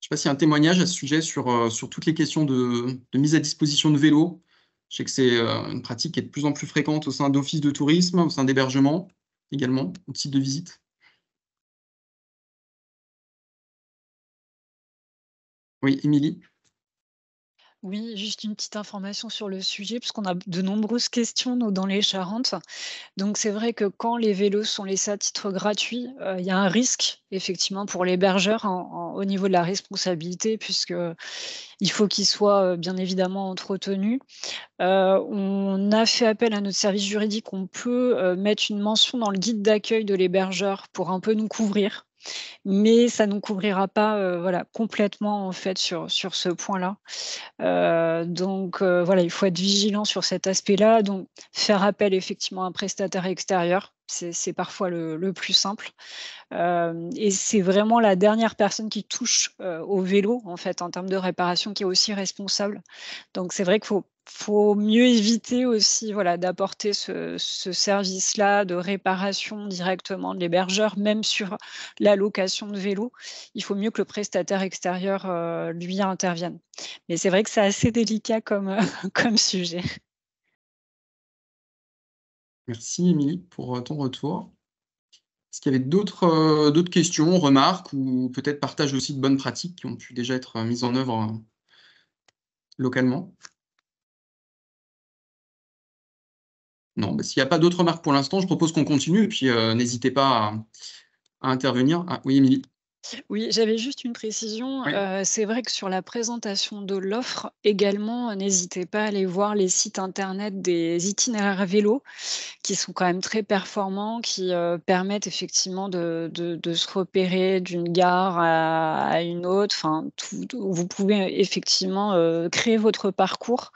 Je ne sais pas s'il y a un témoignage à ce sujet sur toutes les questions de mise à disposition de vélos. Je sais que c'est une pratique qui est de plus en plus fréquente au sein d'offices de tourisme, au sein d'hébergement également, au site de visite. Oui, Émilie. Oui, juste une petite information sur le sujet, puisqu'on a de nombreuses questions, nous, dans les Charentes. Donc, c'est vrai que quand les vélos sont laissés à titre gratuit, il y a un risque, effectivement, pour l'hébergeur au niveau de la responsabilité, puisqu'il faut qu'il soit bien évidemment entretenu. On a fait appel à notre service juridique. On peut mettre une mention dans le guide d'accueil de l'hébergeur pour un peu nous couvrir. Mais ça ne nous couvrira pas voilà, complètement en fait sur ce point-là. Donc voilà, il faut être vigilant sur cet aspect-là. Donc faire appel effectivement à un prestataire extérieur, c'est parfois le plus simple. Et c'est vraiment la dernière personne qui touche au vélo en fait en termes de réparation qui est aussi responsable. Donc c'est vrai qu'il faut mieux éviter aussi voilà, d'apporter ce service-là de réparation directement de l'hébergeur, même sur la location de vélo. Il faut mieux que le prestataire extérieur, lui, intervienne. Mais c'est vrai que c'est assez délicat comme, comme sujet. Merci, Émilie, pour ton retour. Est-ce qu'il y avait d'autres questions, remarques ou peut-être partage aussi de bonnes pratiques qui ont pu déjà être mises en œuvre localement? Non, bah, s'il n'y a pas d'autres remarques pour l'instant, je propose qu'on continue et puis n'hésitez pas à intervenir. Ah, oui, Émilie. Oui, j'avais juste une précision. Oui. C'est vrai que sur la présentation de l'offre également, n'hésitez pas à aller voir les sites internet des itinéraires vélo qui sont quand même très performants, qui, permettent effectivement de se repérer d'une gare à une autre. Enfin, vous pouvez effectivement, créer votre parcours.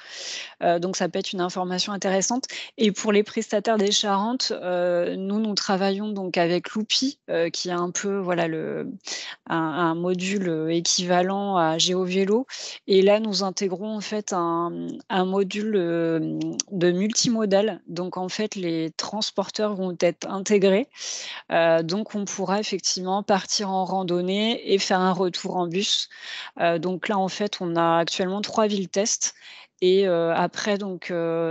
Donc ça peut être une information intéressante et pour les prestataires des Charentes, nous travaillons donc avec Loupi, qui est un peu voilà un module, équivalent à GeoVélo et là nous intégrons en fait un module, de multimodal. Donc en fait les transporteurs vont être intégrés, donc on pourra effectivement partir en randonnée et faire un retour en bus. Donc là en fait on a actuellement 3 villes test et après donc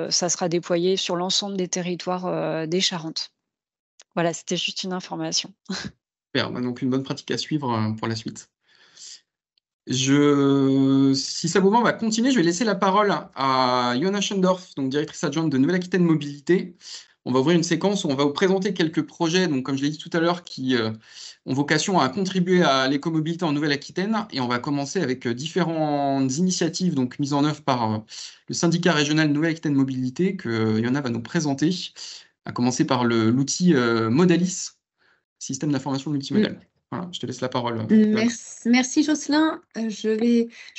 ça sera déployé sur l'ensemble des territoires, des Charentes. Voilà, c'était juste une information. Super, bah, donc une bonne pratique à suivre pour la suite. Si ça vous va, on va continuer. Je vais laisser la parole à Yona Schendorf, donc directrice adjointe de Nouvelle-Aquitaine Mobilité. On va ouvrir une séquence où on va vous présenter quelques projets, donc comme je l'ai dit tout à l'heure, qui ont vocation à contribuer à l'écomobilité en Nouvelle-Aquitaine. Et on va commencer avec différentes initiatives donc, mises en œuvre par le syndicat régional Nouvelle-Aquitaine Mobilité que Yona va nous présenter, à commencer par l'outil Modalis, système d'information multimodal. Voilà, je te laisse la parole. Merci Jocelyn. Je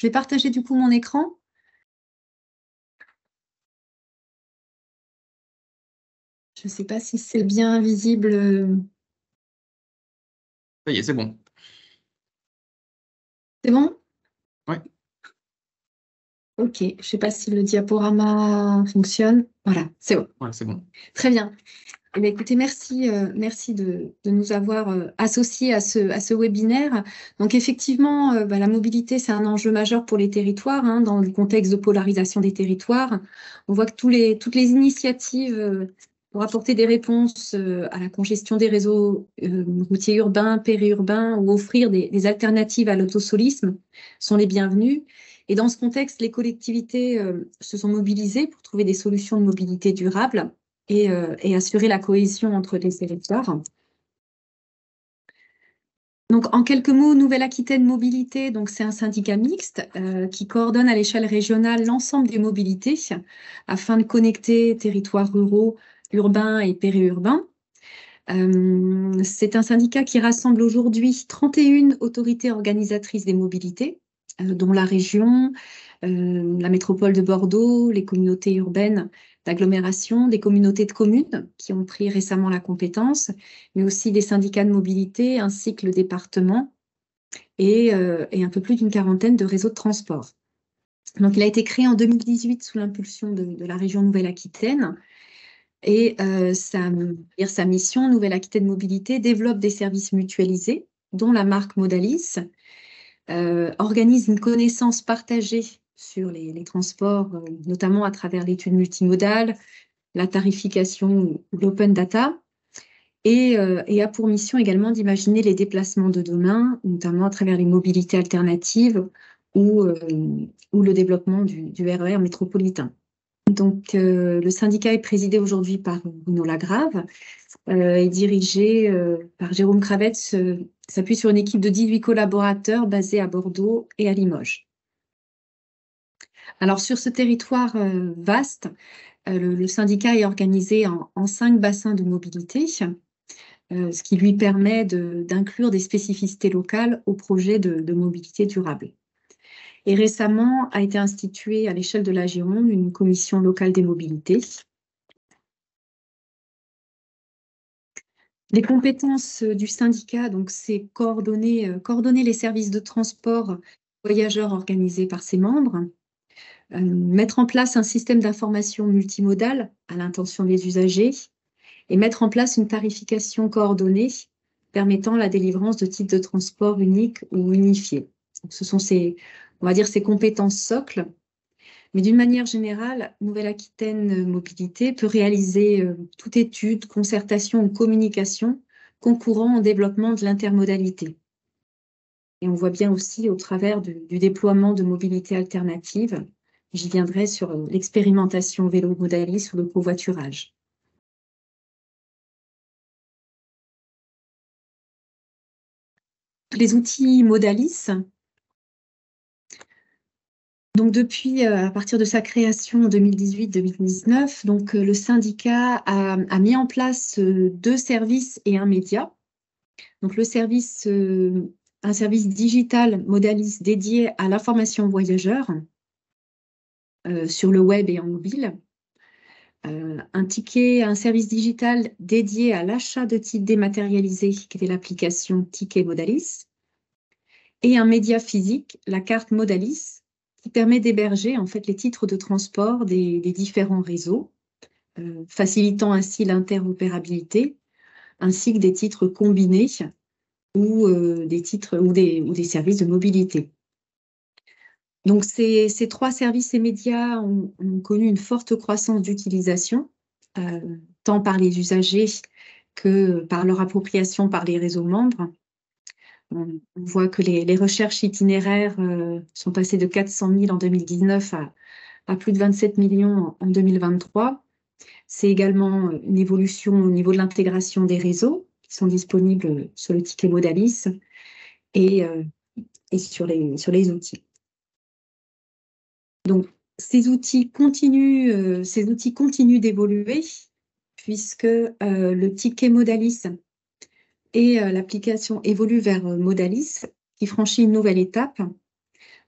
vais partager du coup mon écran. Je ne sais pas si c'est bien visible. Ça y est, c'est bon. C'est bon? Oui. Ok, je ne sais pas si le diaporama fonctionne. Voilà, c'est bon. Ouais, c'est bon. Très bien. Eh bien, écoutez, merci, merci de nous avoir associés à ce webinaire. Donc, effectivement, la mobilité, c'est un enjeu majeur pour les territoires, hein, dans le contexte de polarisation des territoires. On voit que toutes les initiatives pour apporter des réponses à la congestion des réseaux routiers urbains, périurbains, ou offrir des alternatives à l'autosolisme sont les bienvenues. Et dans ce contexte, les collectivités se sont mobilisées pour trouver des solutions de mobilité durable et assurer la cohésion entre les territoires. Donc, en quelques mots, Nouvelle-Aquitaine Mobilité, donc c'est un syndicat mixte qui coordonne à l'échelle régionale l'ensemble des mobilités afin de connecter territoires ruraux, urbains et périurbains. C'est un syndicat qui rassemble aujourd'hui 31 autorités organisatrices des mobilités, dont la région, la métropole de Bordeaux, les communautés urbaines d'agglomération, des communautés de communes qui ont pris récemment la compétence, mais aussi des syndicats de mobilité ainsi que le département et un peu plus d'une quarantaine de réseaux de transport. Donc, il a été créé en 2018 sous l'impulsion de la région Nouvelle-Aquitaine. Et sa mission, Nouvelle-Aquitaine Mobilité, développe des services mutualisés, dont la marque Modalis, organise une connaissance partagée sur les transports, notamment à travers l'étude multimodale, la tarification ou l'open data, et a pour mission également d'imaginer les déplacements de demain, notamment à travers les mobilités alternatives ou le développement du RER métropolitain. Donc, le syndicat est présidé aujourd'hui par Bruno Lagrave et dirigé par Jérôme Kravetz, s'appuie sur une équipe de 18 collaborateurs basés à Bordeaux et à Limoges. Alors, sur ce territoire vaste, le syndicat est organisé en 5 bassins de mobilité, ce qui lui permet d'inclure des spécificités locales au projet de mobilité durable. Et récemment a été instituée à l'échelle de la Gironde une commission locale des mobilités. Les compétences du syndicat, donc, c'est coordonner les services de transport voyageurs organisés par ses membres, mettre en place un système d'information multimodal à l'intention des usagers et mettre en place une tarification coordonnée permettant la délivrance de titres de transport uniques ou unifiés. Donc, ce sont on va dire, ces compétences socles. Mais d'une manière générale, Nouvelle-Aquitaine Mobilité peut réaliser toute étude, concertation ou communication concourant au développement de l'intermodalité. Et on voit bien aussi au travers du déploiement de mobilité alternative, j'y viendrai sur l'expérimentation vélo Modalis ou le covoiturage. Les outils Modalis. Donc, depuis, à partir de sa création en 2018-2019, donc, le syndicat a mis en place 2 services et un média. Donc, un service digital Modalis dédié à l'information voyageur sur le web et en mobile. Un service digital dédié à l'achat de titres dématérialisés, qui était l'application Ticket Modalis. Et un média physique, la carte Modalis, qui permet d'héberger en fait les titres de transport des différents réseaux, facilitant ainsi l'interopérabilité, ainsi que des titres combinés ou des services de mobilité. Donc, ces 3 services et médias ont connu une forte croissance d'utilisation, tant par les usagers que par leur appropriation par les réseaux membres. On voit que les recherches itinéraires sont passées de 400 000 en 2019 à plus de 27 millions en 2023. C'est également une évolution au niveau de l'intégration des réseaux qui sont disponibles sur le ticket Modalis et sur les outils. Donc, ces outils continuent d'évoluer puisque le ticket Modalis et l'application évolue vers Modalis, qui franchit une nouvelle étape.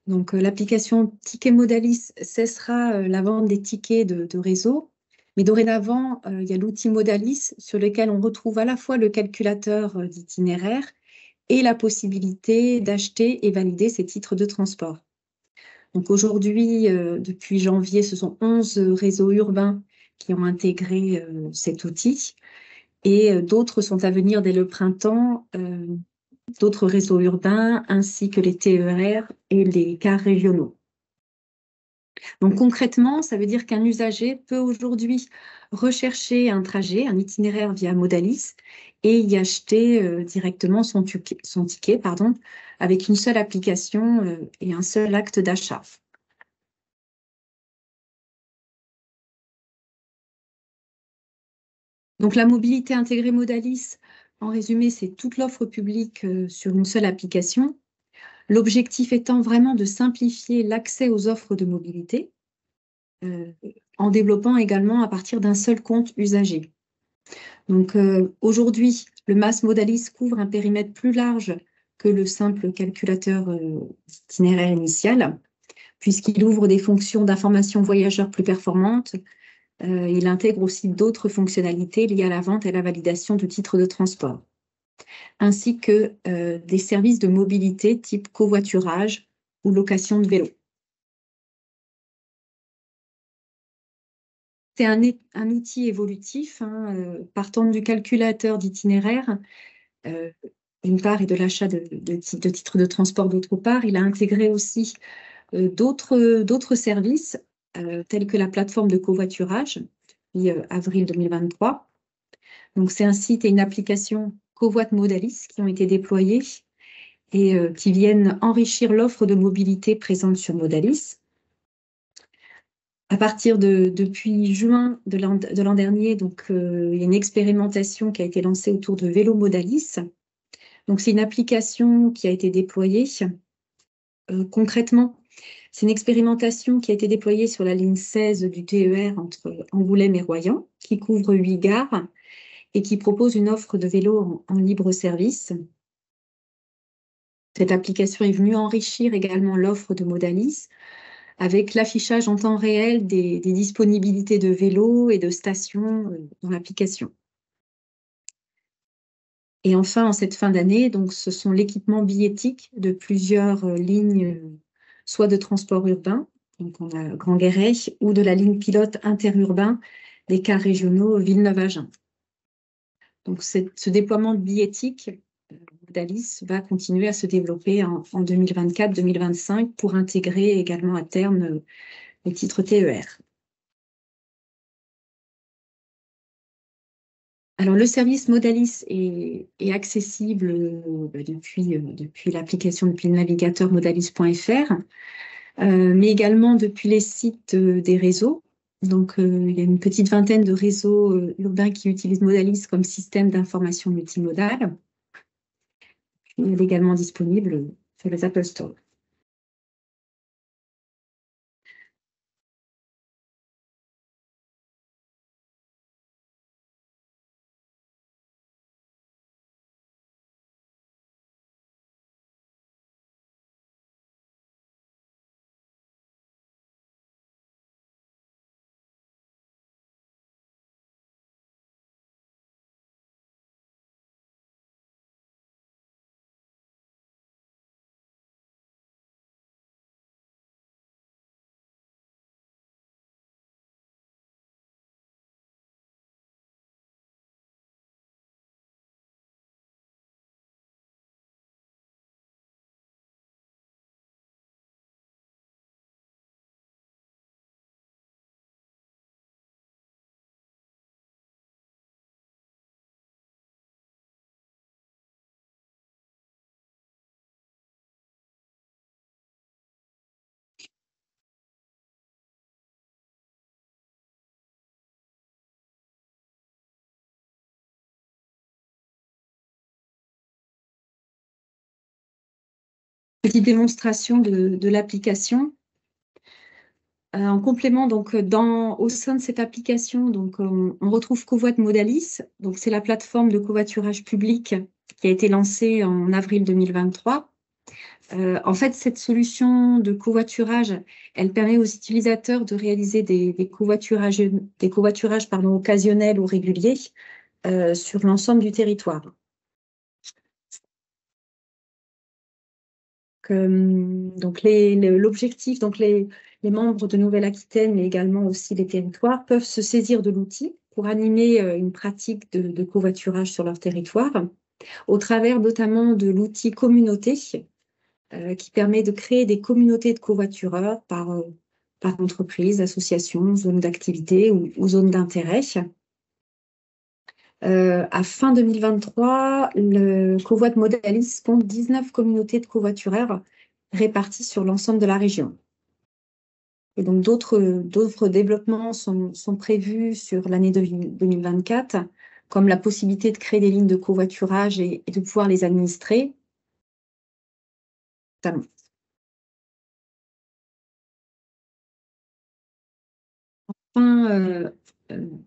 Donc, l'application Ticket Modalis cessera la vente des tickets de réseau, mais dorénavant, il y a l'outil Modalis sur lequel on retrouve à la fois le calculateur d'itinéraire et la possibilité d'acheter et valider ces titres de transport. Donc aujourd'hui, depuis janvier, ce sont 11 réseaux urbains qui ont intégré cet outil et d'autres sont à venir dès le printemps, d'autres réseaux urbains ainsi que les TER et les cars régionaux. Donc concrètement, ça veut dire qu'un usager peut aujourd'hui rechercher un trajet, un itinéraire via Modalis et y acheter directement son ticket, avec une seule application et un seul acte d'achat. Donc la mobilité intégrée Modalis, en résumé, c'est toute l'offre publique sur une seule application. L'objectif étant vraiment de simplifier l'accès aux offres de mobilité en développant également à partir d'un seul compte usager. Donc aujourd'hui, le MaaS Modalis couvre un périmètre plus large que le simple calculateur itinéraire initial, puisqu'il ouvre des fonctions d'information voyageurs plus performantes. Il intègre aussi d'autres fonctionnalités liées à la vente et à la validation de titres de transport, ainsi que des services de mobilité type covoiturage ou location de vélo. C'est un outil évolutif, partant du calculateur d'itinéraire, d'une part, et de l'achat de titres de transport d'autre part. Il a intégré aussi d'autres services, tels que la plateforme de covoiturage, depuis avril 2023. Donc, c'est un site et une application Covoit Modalis qui ont été déployés et qui viennent enrichir l'offre de mobilité présente sur Modalis. À partir depuis juin de l'an dernier, donc, il y a une expérimentation qui a été lancée autour de Vélo Modalis. Donc, c'est une application qui a été déployée. Concrètement, c'est une expérimentation qui a été déployée sur la ligne 16 du TER entre Angoulême et Royan, qui couvre 8 gares et qui propose une offre de vélo en libre service. Cette application est venue enrichir également l'offre de Modalis avec l'affichage en temps réel des disponibilités de vélos et de stations dans l'application. Et enfin, en cette fin d'année, donc, ce sont l'équipement billettique de plusieurs lignes, soit de transport urbain, donc on a Grand Guéret, ou de la ligne pilote interurbain des cars régionaux Villeneuve-Agen. Donc ce déploiement billettique, Modalis va continuer à se développer en 2024-2025 pour intégrer également à terme les titres TER. Alors, le service Modalis est accessible depuis l'application, depuis le navigateur modalis.fr, mais également depuis les sites des réseaux. Donc, il y a une petite vingtaine de réseaux urbains qui utilisent Modalis comme système d'information multimodale. Il est également disponible sur les Apple Store. Petite démonstration de l'application. En complément, donc, au sein de cette application, donc, on retrouve Covoit Modalis. Donc, c'est la plateforme de covoiturage public qui a été lancée en avril 2023. En fait, cette solution de covoiturage, elle permet aux utilisateurs de réaliser des covoiturages occasionnels ou réguliers sur l'ensemble du territoire. l'objectif, les membres de Nouvelle-Aquitaine, mais également aussi les territoires, peuvent se saisir de l'outil pour animer une pratique de covoiturage sur leur territoire, au travers notamment de l'outil communauté, qui permet de créer des communautés de covoitureurs par entreprise, association, zone d'activité ou zone d'intérêt. À fin 2023, le Covoit Modalis compte 19 communautés de covoitureurs réparties sur l'ensemble de la région. Et donc d'autres développements sont prévus sur l'année 2024, comme la possibilité de créer des lignes de covoiturage et de pouvoir les administrer. Enfin,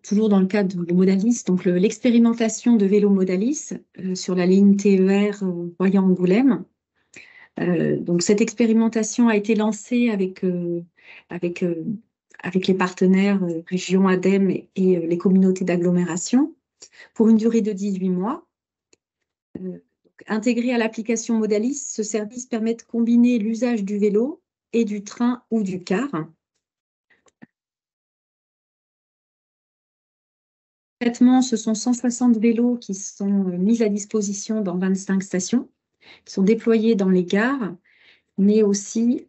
toujours dans le cadre de Modalis, donc l'expérimentation de vélo Modalis sur la ligne TER Royan-Angoulême. Donc cette expérimentation a été lancée avec les partenaires région ADEME et les communautés d'agglomération pour une durée de 18 mois. Intégré à l'application Modalis, ce service permet de combiner l'usage du vélo et du train ou du car. Ce sont 160 vélos qui sont mis à disposition dans 25 stations, qui sont déployés dans les gares, mais aussi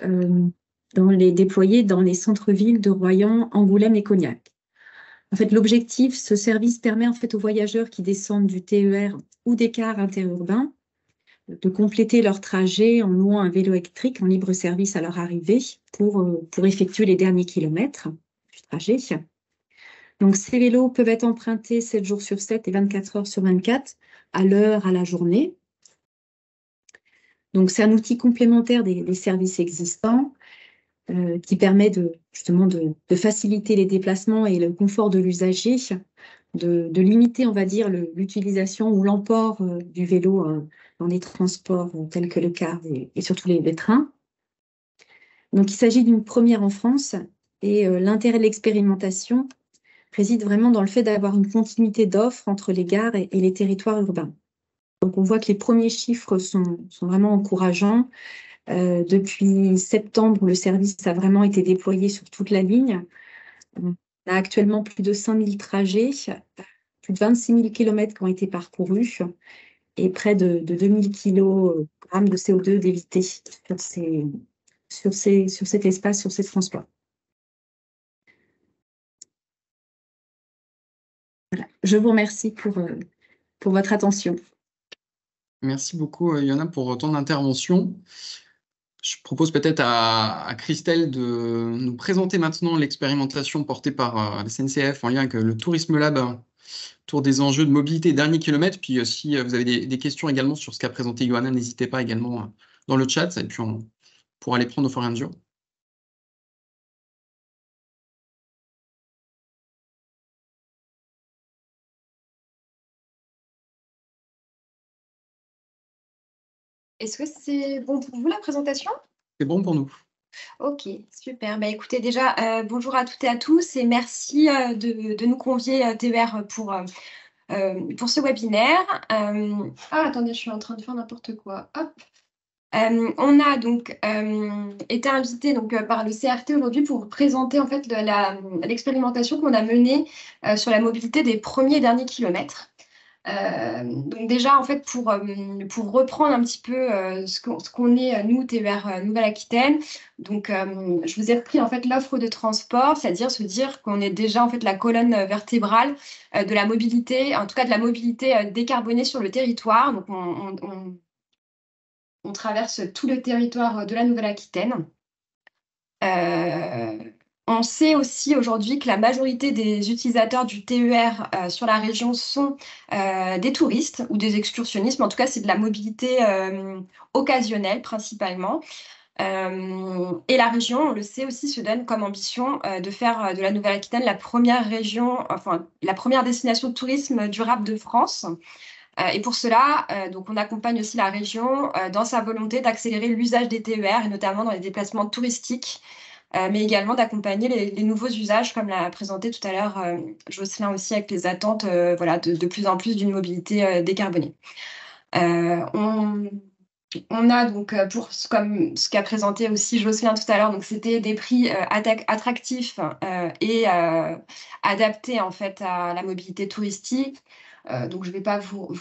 déployés dans les centres-villes de Royan, Angoulême et Cognac. En fait, l'objectif, ce service permet en fait aux voyageurs qui descendent du TER ou des cars interurbains de compléter leur trajet en louant un vélo électrique en libre service à leur arrivée pour effectuer les derniers kilomètres du trajet. Donc, ces vélos peuvent être empruntés 7 jours sur 7 et 24 heures sur 24, à l'heure, à la journée. Donc, c'est un outil complémentaire des services existants qui permet justement de faciliter les déplacements et le confort de l'usager, de limiter, on va dire, l'utilisation ou l'emport du vélo dans les transports tels que le car et surtout les trains. Donc, il s'agit d'une première en France et l'intérêt de l'expérimentation réside vraiment dans le fait d'avoir une continuité d'offres entre les gares et les territoires urbains. Donc, on voit que les premiers chiffres sont vraiment encourageants. Depuis septembre, le service a vraiment été déployé sur toute la ligne. On a actuellement plus de 5000 trajets, plus de 26 000 kilomètres qui ont été parcourus et près de 2000 kg de CO2 d'éviter sur cet espace, sur ces transports. Voilà. Je vous remercie pour votre attention. Merci beaucoup, Yana, pour ton intervention. Je propose peut-être à Christelle de nous présenter maintenant l'expérimentation portée par la SNCF en lien avec le Tourisme Lab autour des enjeux de mobilité dernier kilomètre. Puis si vous avez des questions également sur ce qu'a présenté Johanna, n'hésitez pas également dans le chat et puis on pourra les prendre au fur et à mesure. Est-ce que c'est bon pour vous la présentation? C'est bon pour nous. Ok, super. Bah, écoutez, déjà, bonjour à toutes et à tous et merci de nous convier TER pour ce webinaire. Attendez, je suis en train de faire n'importe quoi. Hop. On a donc été invité par le CRT aujourd'hui pour vous présenter en fait l'expérimentation qu'on a menée sur la mobilité des premiers et derniers kilomètres. Donc déjà, en fait, pour reprendre un petit peu ce qu'on est, nous, TER Nouvelle-Aquitaine, donc je vous ai repris en fait l'offre de transport, c'est-à-dire se dire qu'on est déjà en fait la colonne vertébrale de la mobilité, en tout cas de la mobilité décarbonée sur le territoire. Donc on traverse tout le territoire de la Nouvelle-Aquitaine. On sait aussi aujourd'hui que la majorité des utilisateurs du TER sur la région sont des touristes ou des excursionnistes, mais en tout cas, c'est de la mobilité occasionnelle principalement. Et la région, on le sait aussi, se donne comme ambition de faire de la Nouvelle-Aquitaine la première région, enfin la première destination de tourisme durable de France. Et pour cela, donc on accompagne aussi la région dans sa volonté d'accélérer l'usage des TER, et notamment dans les déplacements touristiques, mais également d'accompagner les nouveaux usages, comme l'a présenté tout à l'heure Jocelyn aussi, avec les attentes voilà, de plus en plus d'une mobilité décarbonée. on a donc, comme ce qu'a présenté aussi Jocelyn tout à l'heure, donc c'était des prix attractifs et adaptés en fait à la mobilité touristique. Donc je ne vais pas vous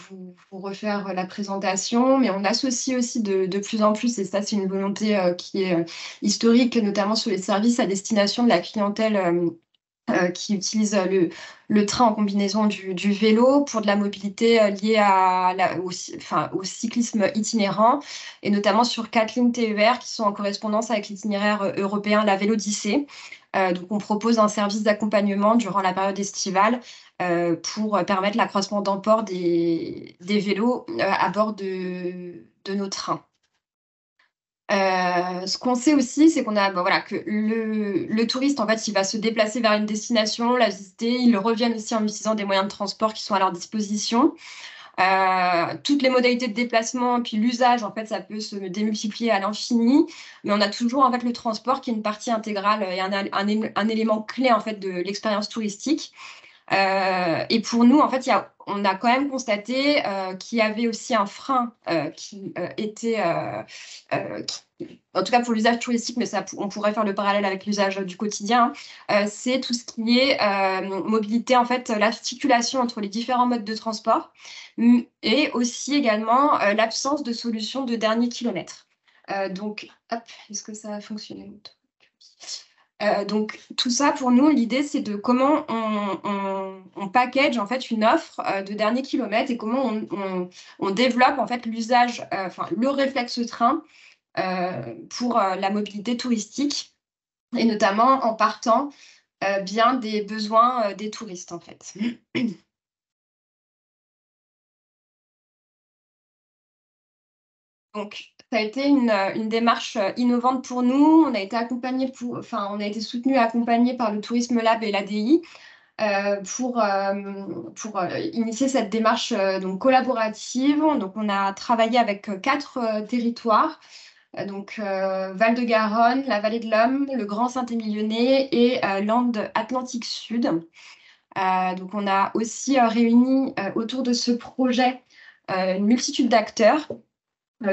refaire la présentation, mais on associe aussi de plus en plus, et ça c'est une volonté qui est historique, notamment sur les services à destination de la clientèle qui utilise le train en combinaison du vélo pour de la mobilité liée au cyclisme itinérant, et notamment sur 4 lignes TER qui sont en correspondance avec l'itinéraire européen La Vélodyssée. Donc on propose un service d'accompagnement durant la période estivale pour permettre l'accroissement d'emport des vélos à bord de nos trains. Ce qu'on sait aussi, c'est qu'on a, voilà, que le touriste, en fait, il va se déplacer vers une destination, la visiter, ils reviennent aussi en utilisant des moyens de transport qui sont à leur disposition. Toutes les modalités de déplacement, puis l'usage, en fait, ça peut se démultiplier à l'infini, mais on a toujours en fait le transport qui est une partie intégrale et un élément clé en fait de l'expérience touristique. Et pour nous, en fait, on a quand même constaté qu'il y avait aussi un frein qui était, en tout cas pour l'usage touristique, mais on pourrait faire le parallèle avec l'usage du quotidien, c'est tout ce qui est mobilité, en fait, l'articulation entre les différents modes de transport, et aussi également l'absence de solution de dernier kilomètre. Donc, hop, est-ce que ça a fonctionné ? Donc tout ça pour nous, l'idée c'est de comment on package en fait une offre de dernier kilomètre, et comment on développe en fait l'usage, le réflexe train pour la mobilité touristique, et notamment en partant bien des besoins des touristes en fait. Donc, ça a été une démarche innovante pour nous. On a été on a été soutenu et accompagné par le Tourisme Lab et l'ADI pour initier cette démarche donc collaborative. Donc, on a travaillé avec 4 territoires, donc Val-de-Garonne, la Vallée de l'Homme, le Grand Saint-Émilionnais et Landes Atlantique Sud. Donc, on a aussi réuni autour de ce projet une multitude d'acteurs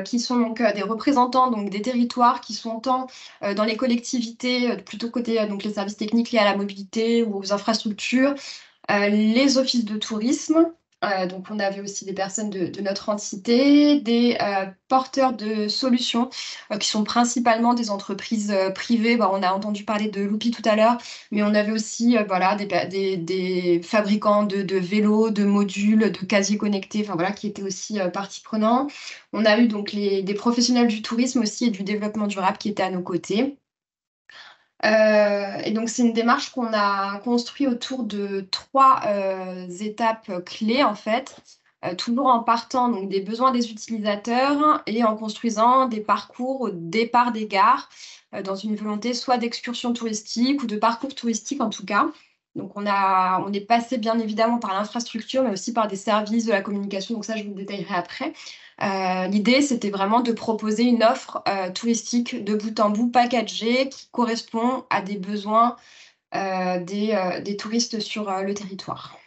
qui sont donc des représentants donc, des territoires qui sont tant dans les collectivités, plutôt côté donc les services techniques liés à la mobilité ou aux infrastructures, les offices de tourisme. Donc on avait aussi des personnes de notre entité, des porteurs de solutions qui sont principalement des entreprises privées. Bon, on a entendu parler de Loupi tout à l'heure, mais on avait aussi voilà, des fabricants de vélos, de modules, de casiers connectés, voilà, qui étaient aussi partie prenante. On a eu donc des professionnels du tourisme aussi et du développement durable qui étaient à nos côtés. Et donc, c'est une démarche qu'on a construite autour de 3 étapes clés, en fait, toujours en partant donc, des besoins des utilisateurs et en construisant des parcours au départ des gares, dans une volonté soit d'excursion touristique ou de parcours touristique en tout cas. Donc, on est passé bien évidemment par l'infrastructure, mais aussi par des services de la communication. Donc ça, je vous le détaillerai après. L'idée, c'était vraiment de proposer une offre touristique de bout en bout, packagée, qui correspond à des besoins des touristes sur le territoire.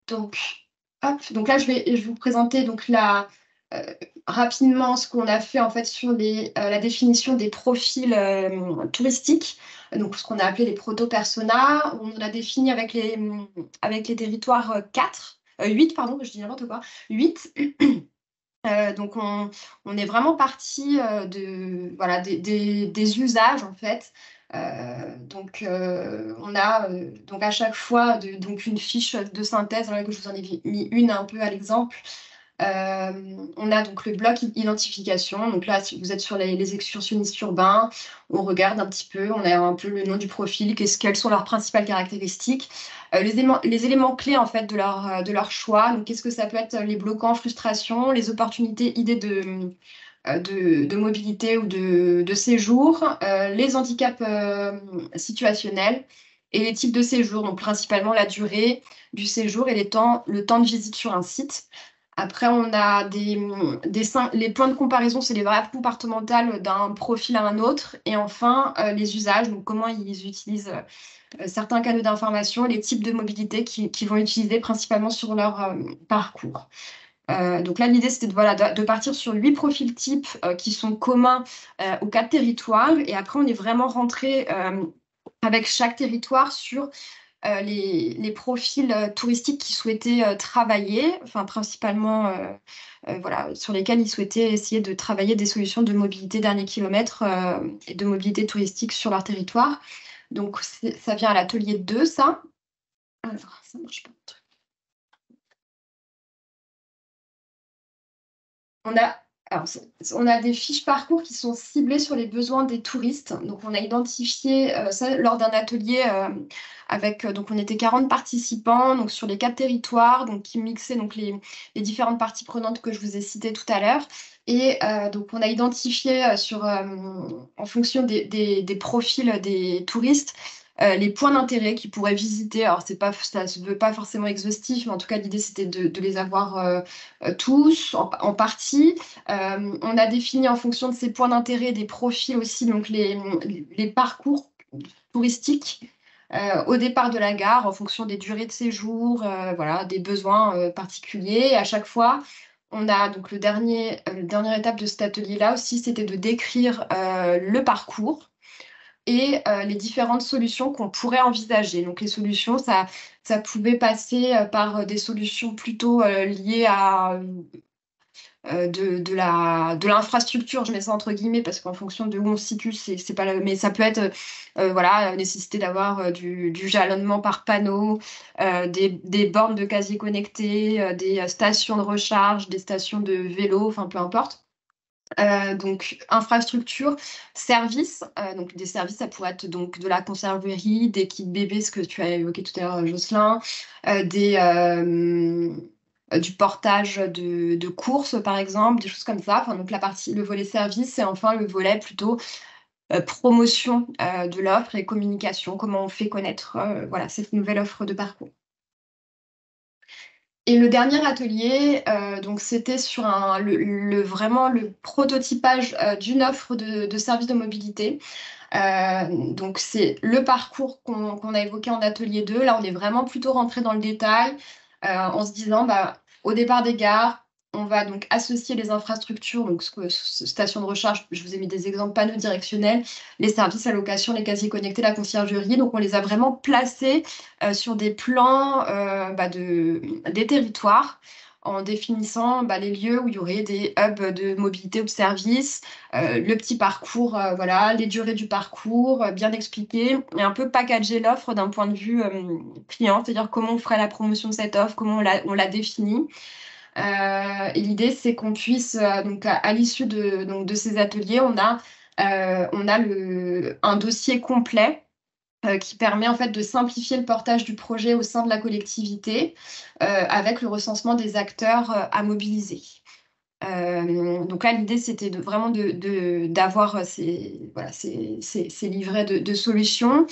Donc là, je vais vous présenter donc rapidement ce qu'on a fait en fait sur la définition des profils touristiques, donc ce qu'on a appelé les proto-personas. On a défini avec les territoires 8, pardon, je dis n'importe quoi, 8. Donc on est vraiment parti des usages en fait. Donc on a donc à chaque fois donc une fiche de synthèse dans laquelle je vous en ai mis une un peu à l'exemple. On a donc le bloc identification. Donc là, si vous êtes sur les excursionnistes urbains, on regarde un petit peu, on a un peu le nom du profil, quelles sont leurs principales caractéristiques, les éléments clés en fait de leur choix. Donc qu'est-ce que ça peut être, les bloquants, frustrations, les opportunités, idées de mobilité ou de séjour, les handicaps situationnels et les types de séjour, donc principalement la durée du séjour et le temps de visite sur un site. Après, on a les points de comparaison, c'est les variables comportementales d'un profil à un autre. Et enfin, les usages, donc comment ils utilisent certains canaux d'information, les types de mobilité qu'ils vont utiliser principalement sur leur parcours. Donc là, l'idée, c'était de partir sur 8 profils types qui sont communs aux 4 territoires. Et après, on est vraiment rentré avec chaque territoire sur les profils touristiques qu'ils souhaitaient travailler, enfin principalement voilà, sur lesquels ils souhaitaient essayer de travailler des solutions de mobilité dernier kilomètre et de mobilité touristique sur leur territoire. Donc ça vient à l'atelier 2, ça. Alors, ça marche pas. On a des fiches parcours qui sont ciblées sur les besoins des touristes. Donc, on a identifié ça lors d'un atelier avec, donc on était 40 participants donc sur les 4 territoires, donc qui mixaient donc les différentes parties prenantes que je vous ai citées tout à l'heure. Et donc, on a identifié en fonction des profils des touristes, les points d'intérêt qu'ils pourraient visiter. Alors, ça ne se veut pas forcément exhaustif, mais en tout cas, l'idée, c'était de les avoir tous, en partie. On a défini en fonction de ces points d'intérêt des profils aussi, donc les parcours touristiques au départ de la gare, en fonction des durées de séjour, voilà, des besoins particuliers. Et à chaque fois, on a donc la dernière étape de cet atelier-là aussi, c'était de décrire le parcours et les différentes solutions qu'on pourrait envisager. Donc les solutions, ça pouvait passer par des solutions plutôt liées à de l'infrastructure, je mets ça entre guillemets, parce qu'en fonction de où on se situe, c'est pas mais ça peut être voilà, nécessité d'avoir du jalonnement par panneau, des bornes de casier connectés, des stations de recharge, des stations de vélo, enfin peu importe. Donc infrastructure, services, donc des services, ça pourrait être donc de la conserverie, des kits bébés, ce que tu as évoqué tout à l'heure, Jocelyn, du portage de courses, par exemple, des choses comme ça. Enfin, donc le volet service, et enfin le volet plutôt promotion de l'offre et communication, comment on fait connaître voilà, cette nouvelle offre de parcours. Et le dernier atelier, donc c'était sur vraiment le prototypage d'une offre de service de mobilité. Donc c'est le parcours qu'on a évoqué en atelier 2. Là, on est vraiment plutôt rentré dans le détail en se disant, au départ des gares, on va donc associer les infrastructures, donc station de recharge, je vous ai mis des exemples, panneaux directionnels, les services à location, les casiers connectés, la conciergerie. Donc on les a vraiment placés sur des plans des territoires en définissant les lieux où il y aurait des hubs de mobilité ou de service, le petit parcours, voilà, les durées du parcours, bien expliqué, et un peu packager l'offre d'un point de vue client, c'est-à-dire comment on ferait la promotion de cette offre, comment on la définit. Et l'idée, c'est qu'on puisse, donc à l'issue de ces ateliers, on a un dossier complet qui permet en fait de simplifier le portage du projet au sein de la collectivité avec le recensement des acteurs à mobiliser. Donc là, l'idée, c'était vraiment d'avoir ces livrets de solutions.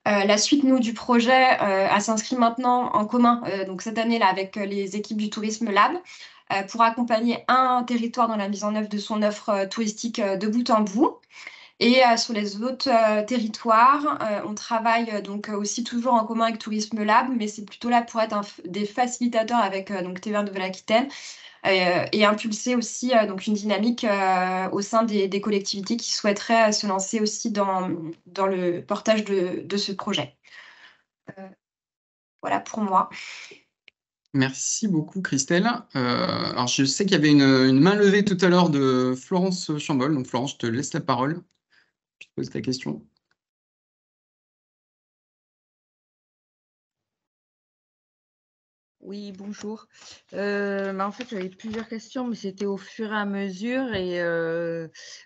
La suite, nous, du projet, elle s'inscrit maintenant en commun, donc cette année-là, avec les équipes du Tourisme Lab, pour accompagner un territoire dans la mise en œuvre de son offre touristique de bout en bout. Et sur les autres territoires, on travaille donc aussi toujours en commun avec Tourisme Lab, mais c'est plutôt là pour être des facilitateurs avec donc TER Nouvelle-Aquitaine et impulser aussi donc une dynamique au sein des collectivités qui souhaiteraient se lancer aussi dans le portage de ce projet. Voilà pour moi. Merci beaucoup, Christelle. Alors, je sais qu'il y avait une main levée tout à l'heure de Florence Chambol. Donc, Florence, je te laisse la parole. Je te pose ta question. Oui, bonjour. En fait, j'avais plusieurs questions, mais c'était au fur et à mesure. Et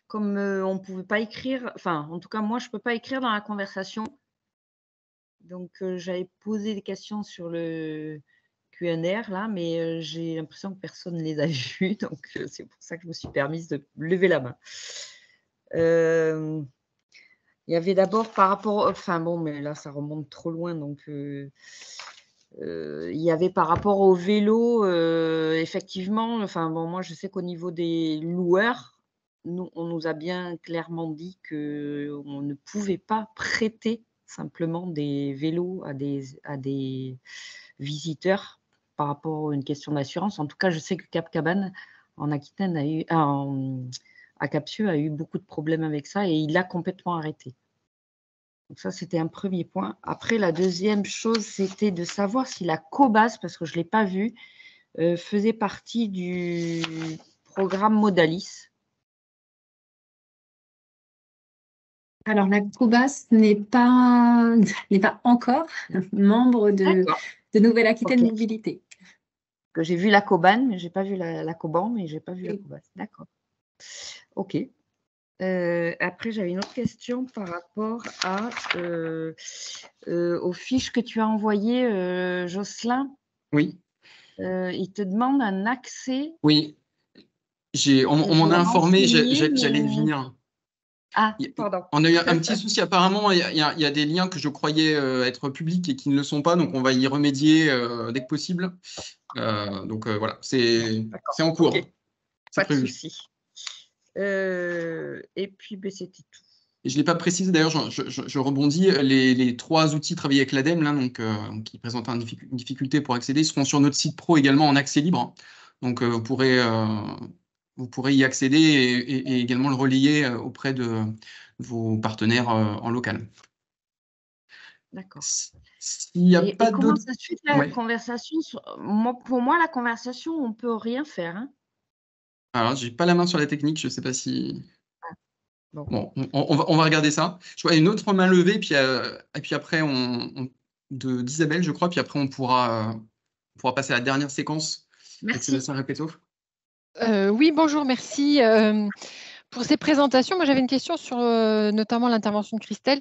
comme on ne pouvait pas écrire, enfin, en tout cas, moi, je ne peux pas écrire dans la conversation. Donc, j'avais posé des questions sur le Q&R, là, mais j'ai l'impression que personne ne les a vues. Donc, c'est pour ça que je me suis permise de lever la main. Il y avait d'abord par rapport… Enfin, bon, mais là, ça remonte trop loin, donc… il y avait par rapport au vélo, effectivement, enfin bon, moi je sais qu'au niveau des loueurs, on nous a bien clairement dit qu'on ne pouvait pas prêter simplement des vélos à des visiteurs par rapport à une question d'assurance. En tout cas, je sais que Cap Cabane, en Aquitaine, à Capsieux, a eu beaucoup de problèmes avec ça et il a complètement arrêté. Donc ça, c'était un premier point. Après, la deuxième chose, c'était de savoir si la Cobas, parce que je ne l'ai pas vu, faisait partie du programme Modalis. Alors, la COBAS n'est pas encore membre de Nouvelle-Aquitaine Ok. Mobilité. Que j'ai vu la Coban, mais je n'ai pas vu la Coban, mais je n'ai pas vu la Oui. Cobas. D'accord. Ok. Après, j'avais une autre question par rapport aux fiches que tu as envoyées, Jocelyn. Oui, Il te demande un accès. oui. On m'en a informé, renseigné, j'allais y mais- venir. Ah, pardon. On a eu un petit souci. Apparemment, il y a des liens que je croyais être publics et qui ne le sont pas, donc on va y remédier dès que possible. Donc voilà, c'est en cours. Ok. C'est Pas de prévu. souci. Et puis, c'était tout. Et je ne l'ai pas précisé, d'ailleurs, je rebondis, les 3 outils travaillés avec l'ADEME, là, donc, qui présentent une difficulté pour accéder, seront sur notre site pro également en accès libre. Donc, vous pourrez y accéder et également le relayer auprès de vos partenaires en local. D'accord. S'il n'y a Et pas comment d'autres... ça se fait la Ouais. conversation pour moi, la conversation, on ne peut rien faire. Hein. Alors, je n'ai pas la main sur la technique, je ne sais pas si... Bon. Bon, on va regarder ça. Je vois une autre main levée, puis après, d'Isabelle, je crois, puis après, on pourra passer à la dernière séquence. Merci. Avec Sébastien Repetto. Oui, bonjour, merci pour ces présentations. Moi, j'avais une question sur notamment l'intervention de Christelle,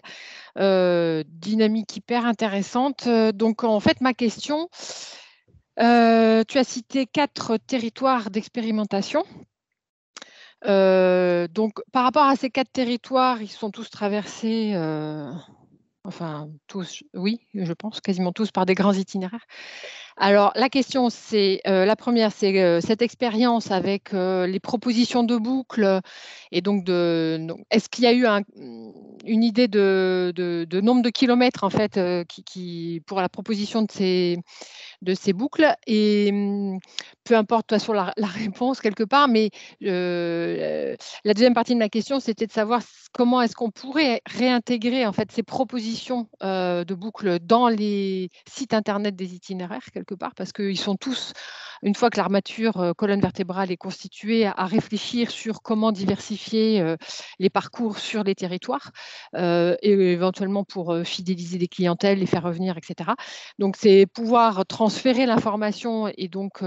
dynamique hyper intéressante. Donc, en fait, ma question, tu as cité 4 territoires d'expérimentation. Donc, par rapport à ces 4 territoires, ils sont tous traversés, enfin, tous, oui, je pense, quasiment tous par des grands itinéraires. Alors, la question, c'est, la première, c'est cette expérience avec les propositions de boucles. Et donc, est-ce qu'il y a eu une idée de nombre de kilomètres, en fait, pour la proposition de ces boucles? Et peu importe, de toute façon, la réponse quelque part, mais la deuxième partie de ma question, c'était de savoir comment est-ce qu'on pourrait réintégrer, en fait, ces propositions de boucles dans les sites internet des itinéraires, quelque part, parce qu'ils sont tous, une fois que l'armature colonne vertébrale est constituée, à réfléchir sur comment diversifier les parcours sur les territoires et éventuellement pour fidéliser des clientèles, les faire revenir, etc. Donc, c'est pouvoir transférer l'information et donc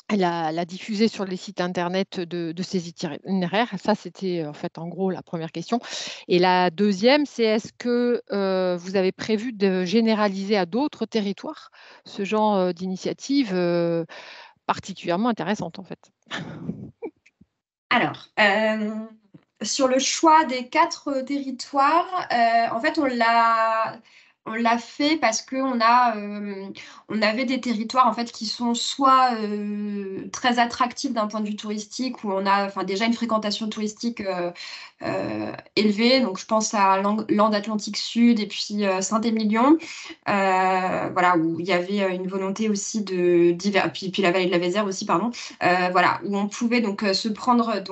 la diffuser sur les sites internet de ces itinéraires. Ça, c'était en fait en gros la première question. Et la deuxième, c'est est-ce que vous avez prévu de généraliser à d'autres territoires ce genre d'initiative particulièrement intéressante en fait? Alors, sur le choix des 4 territoires, en fait, on l'a fait parce qu'on on avait des territoires en fait qui sont soit très attractifs d'un point de vue touristique, où on a déjà une fréquentation touristique élevée. Donc, je pense à Landes Atlantique Sud et puis Saint-Émilion, voilà, où il y avait une volonté aussi de divers, puis la vallée de la Vézère aussi, pardon, voilà, où on pouvait donc se prendre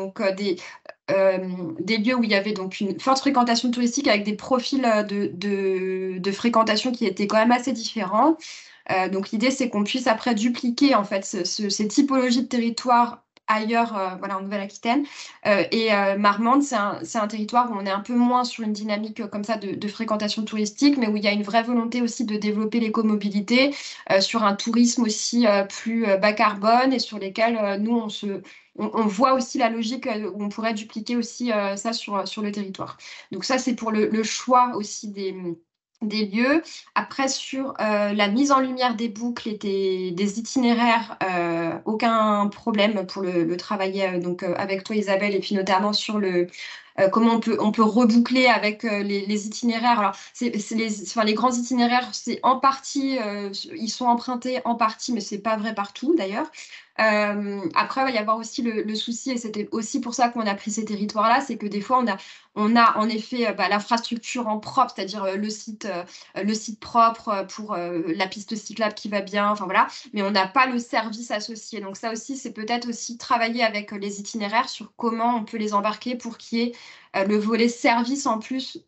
des lieux où il y avait donc une forte fréquentation touristique avec des profils de fréquentation qui étaient quand même assez différents. Donc l'idée, c'est qu'on puisse après dupliquer en fait ces typologies de territoires ailleurs, voilà, en Nouvelle-Aquitaine. Marmande, c'est un territoire où on est un peu moins sur une dynamique comme ça de fréquentation touristique, mais où il y a une vraie volonté aussi de développer l'écomobilité, sur un tourisme aussi plus bas carbone, et sur lesquels nous, on voit aussi la logique où on pourrait dupliquer aussi ça sur le territoire. Donc ça, c'est pour le choix aussi des lieux. Après, sur la mise en lumière des boucles et des itinéraires, aucun problème pour le travailler donc avec toi, Isabelle, et puis notamment sur comment on peut reboucler avec les itinéraires. Alors, les grands itinéraires, c'est en partie, ils sont empruntés en partie, mais c'est pas vrai partout d'ailleurs. Après, il va y avoir aussi le souci, et c'était aussi pour ça qu'on a pris ces territoires-là, c'est que des fois, on a en effet l'infrastructure en propre, c'est-à-dire le site propre pour la piste cyclable qui va bien, enfin voilà, mais on n'a pas le service associé. Donc ça aussi, c'est peut-être aussi travailler avec les itinéraires sur comment on peut les embarquer pour qu'il y ait le volet service en plus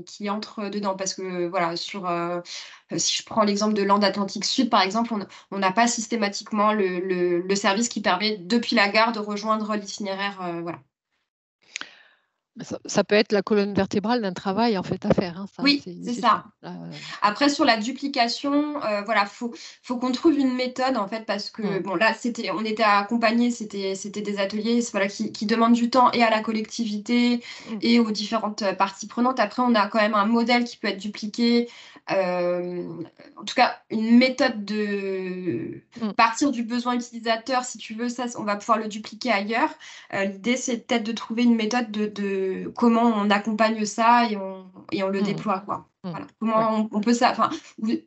qui entre dedans. Parce que voilà, si je prends l'exemple de Land Atlantique Sud, par exemple, on n'a pas systématiquement le service qui permet depuis la gare de rejoindre l'itinéraire. Voilà. Ça peut être la colonne vertébrale d'un travail en fait à faire. Hein, ça, oui, c'est ça. Après, sur la duplication, voilà, faut qu'on trouve une méthode en fait, parce que bon là, on était accompagnés, c'était des ateliers, voilà, qui demandent du temps et à la collectivité et aux différentes parties prenantes. Après, on a quand même un modèle qui peut être dupliqué. En tout cas, une méthode de partir du besoin utilisateur, si tu veux, ça, on va pouvoir le dupliquer ailleurs. L'idée, c'est peut-être de trouver une méthode de comment on accompagne ça et on le déploie, quoi. Voilà. Comment on peut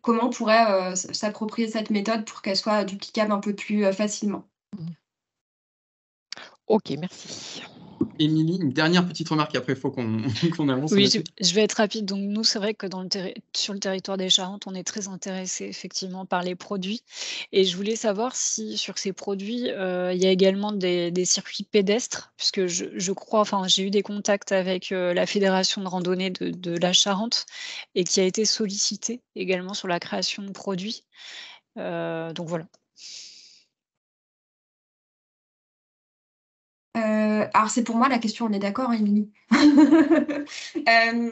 comment on pourrait s'approprier cette méthode pour qu'elle soit duplicable un peu plus facilement. Ok, merci. Émilie, une dernière petite remarque, après il faut qu'on avance. Oui, je vais être rapide. Donc nous, c'est vrai que sur le territoire des Charentes, on est très intéressé effectivement par les produits. Et je voulais savoir si sur ces produits, il y a également des circuits pédestres, puisque je crois, enfin j'ai eu des contacts avec la fédération de randonnée de la Charente et qui a été sollicitée également sur la création de produits. Donc voilà. Alors c'est pour moi la question, on est d'accord, Émilie?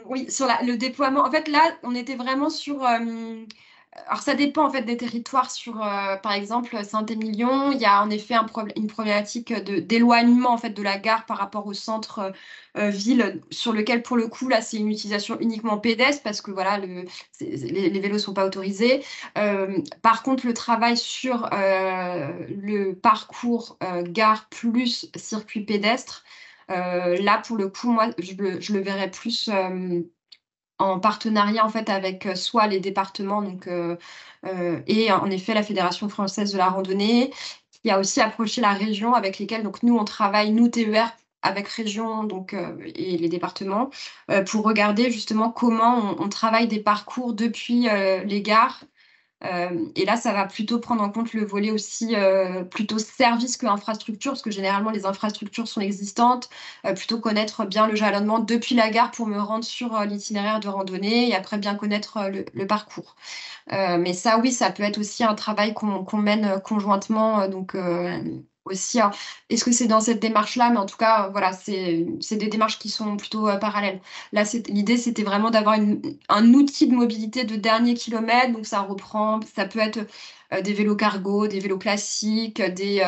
Oui, sur le déploiement. En fait, là, on était vraiment sur... alors ça dépend en fait des territoires. Par exemple, Saint-Émilion, il y a en effet une problématique d'éloignement en fait de la gare par rapport au centre ville, sur lequel pour le coup là c'est une utilisation uniquement pédestre parce que voilà les vélos sont pas autorisés. Par contre, le travail sur le parcours gare plus circuit pédestre, là pour le coup moi je le verrais plus en partenariat en fait avec soit les départements et en effet la Fédération française de la randonnée, qui a aussi approché la région avec lesquels donc nous on travaille, nous TER avec région et les départements pour regarder justement comment on travaille des parcours depuis les gares. Et là, ça va plutôt prendre en compte le volet aussi plutôt service que infrastructure, parce que généralement, les infrastructures sont existantes. Plutôt connaître bien le jalonnement depuis la gare pour me rendre sur l'itinéraire de randonnée et après bien connaître le parcours. Mais ça, oui, ça peut être aussi un travail qu'on mène conjointement. Aussi, est-ce que c'est dans cette démarche-là? Mais en tout cas, voilà, c'est des démarches qui sont plutôt parallèles. Là, l'idée, c'était vraiment d'avoir un outil de mobilité de dernier kilomètre. Donc, ça peut être des vélos cargo, des vélos classiques, des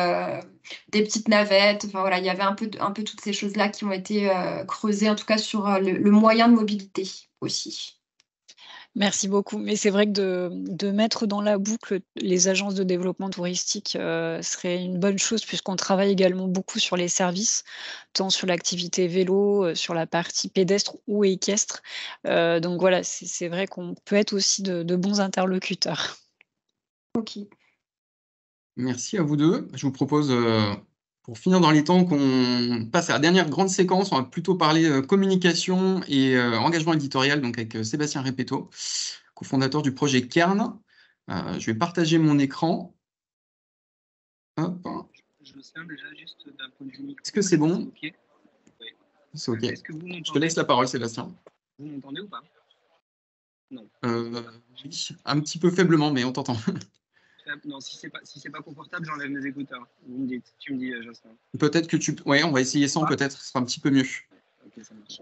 petites navettes. Enfin, voilà, il y avait un peu toutes ces choses-là qui ont été creusées, en tout cas sur le moyen de mobilité aussi. Merci beaucoup. Mais c'est vrai que de mettre dans la boucle les agences de développement touristique serait une bonne chose puisqu'on travaille également beaucoup sur les services, tant sur l'activité vélo, sur la partie pédestre ou équestre. Donc voilà, c'est vrai qu'on peut être aussi de bons interlocuteurs. Ok. Merci à vous deux. Je vous propose, pour finir dans les temps, qu'on passe à la dernière grande séquence. On va plutôt parler communication et engagement éditorial, donc avec Sébastien Repetto, cofondateur du projet Cairn. Je vais partager mon écran. Hop. Je me sers déjà juste d'un point de vue micro. Est-ce que c'est bon? Okay. Oui. C'est OK. Est-ce que vous m'entendez? Je te laisse la parole, Sébastien. Vous m'entendez ou pas? Non. Oui, un petit peu faiblement, mais on t'entend. Non, si c'est pas confortable, j'enlève mes écouteurs. Vous me dites, tu me dis, Jocelyn. Peut-être que ouais, on va essayer sans, peut-être, ce sera un petit peu mieux. Ok, ça marche.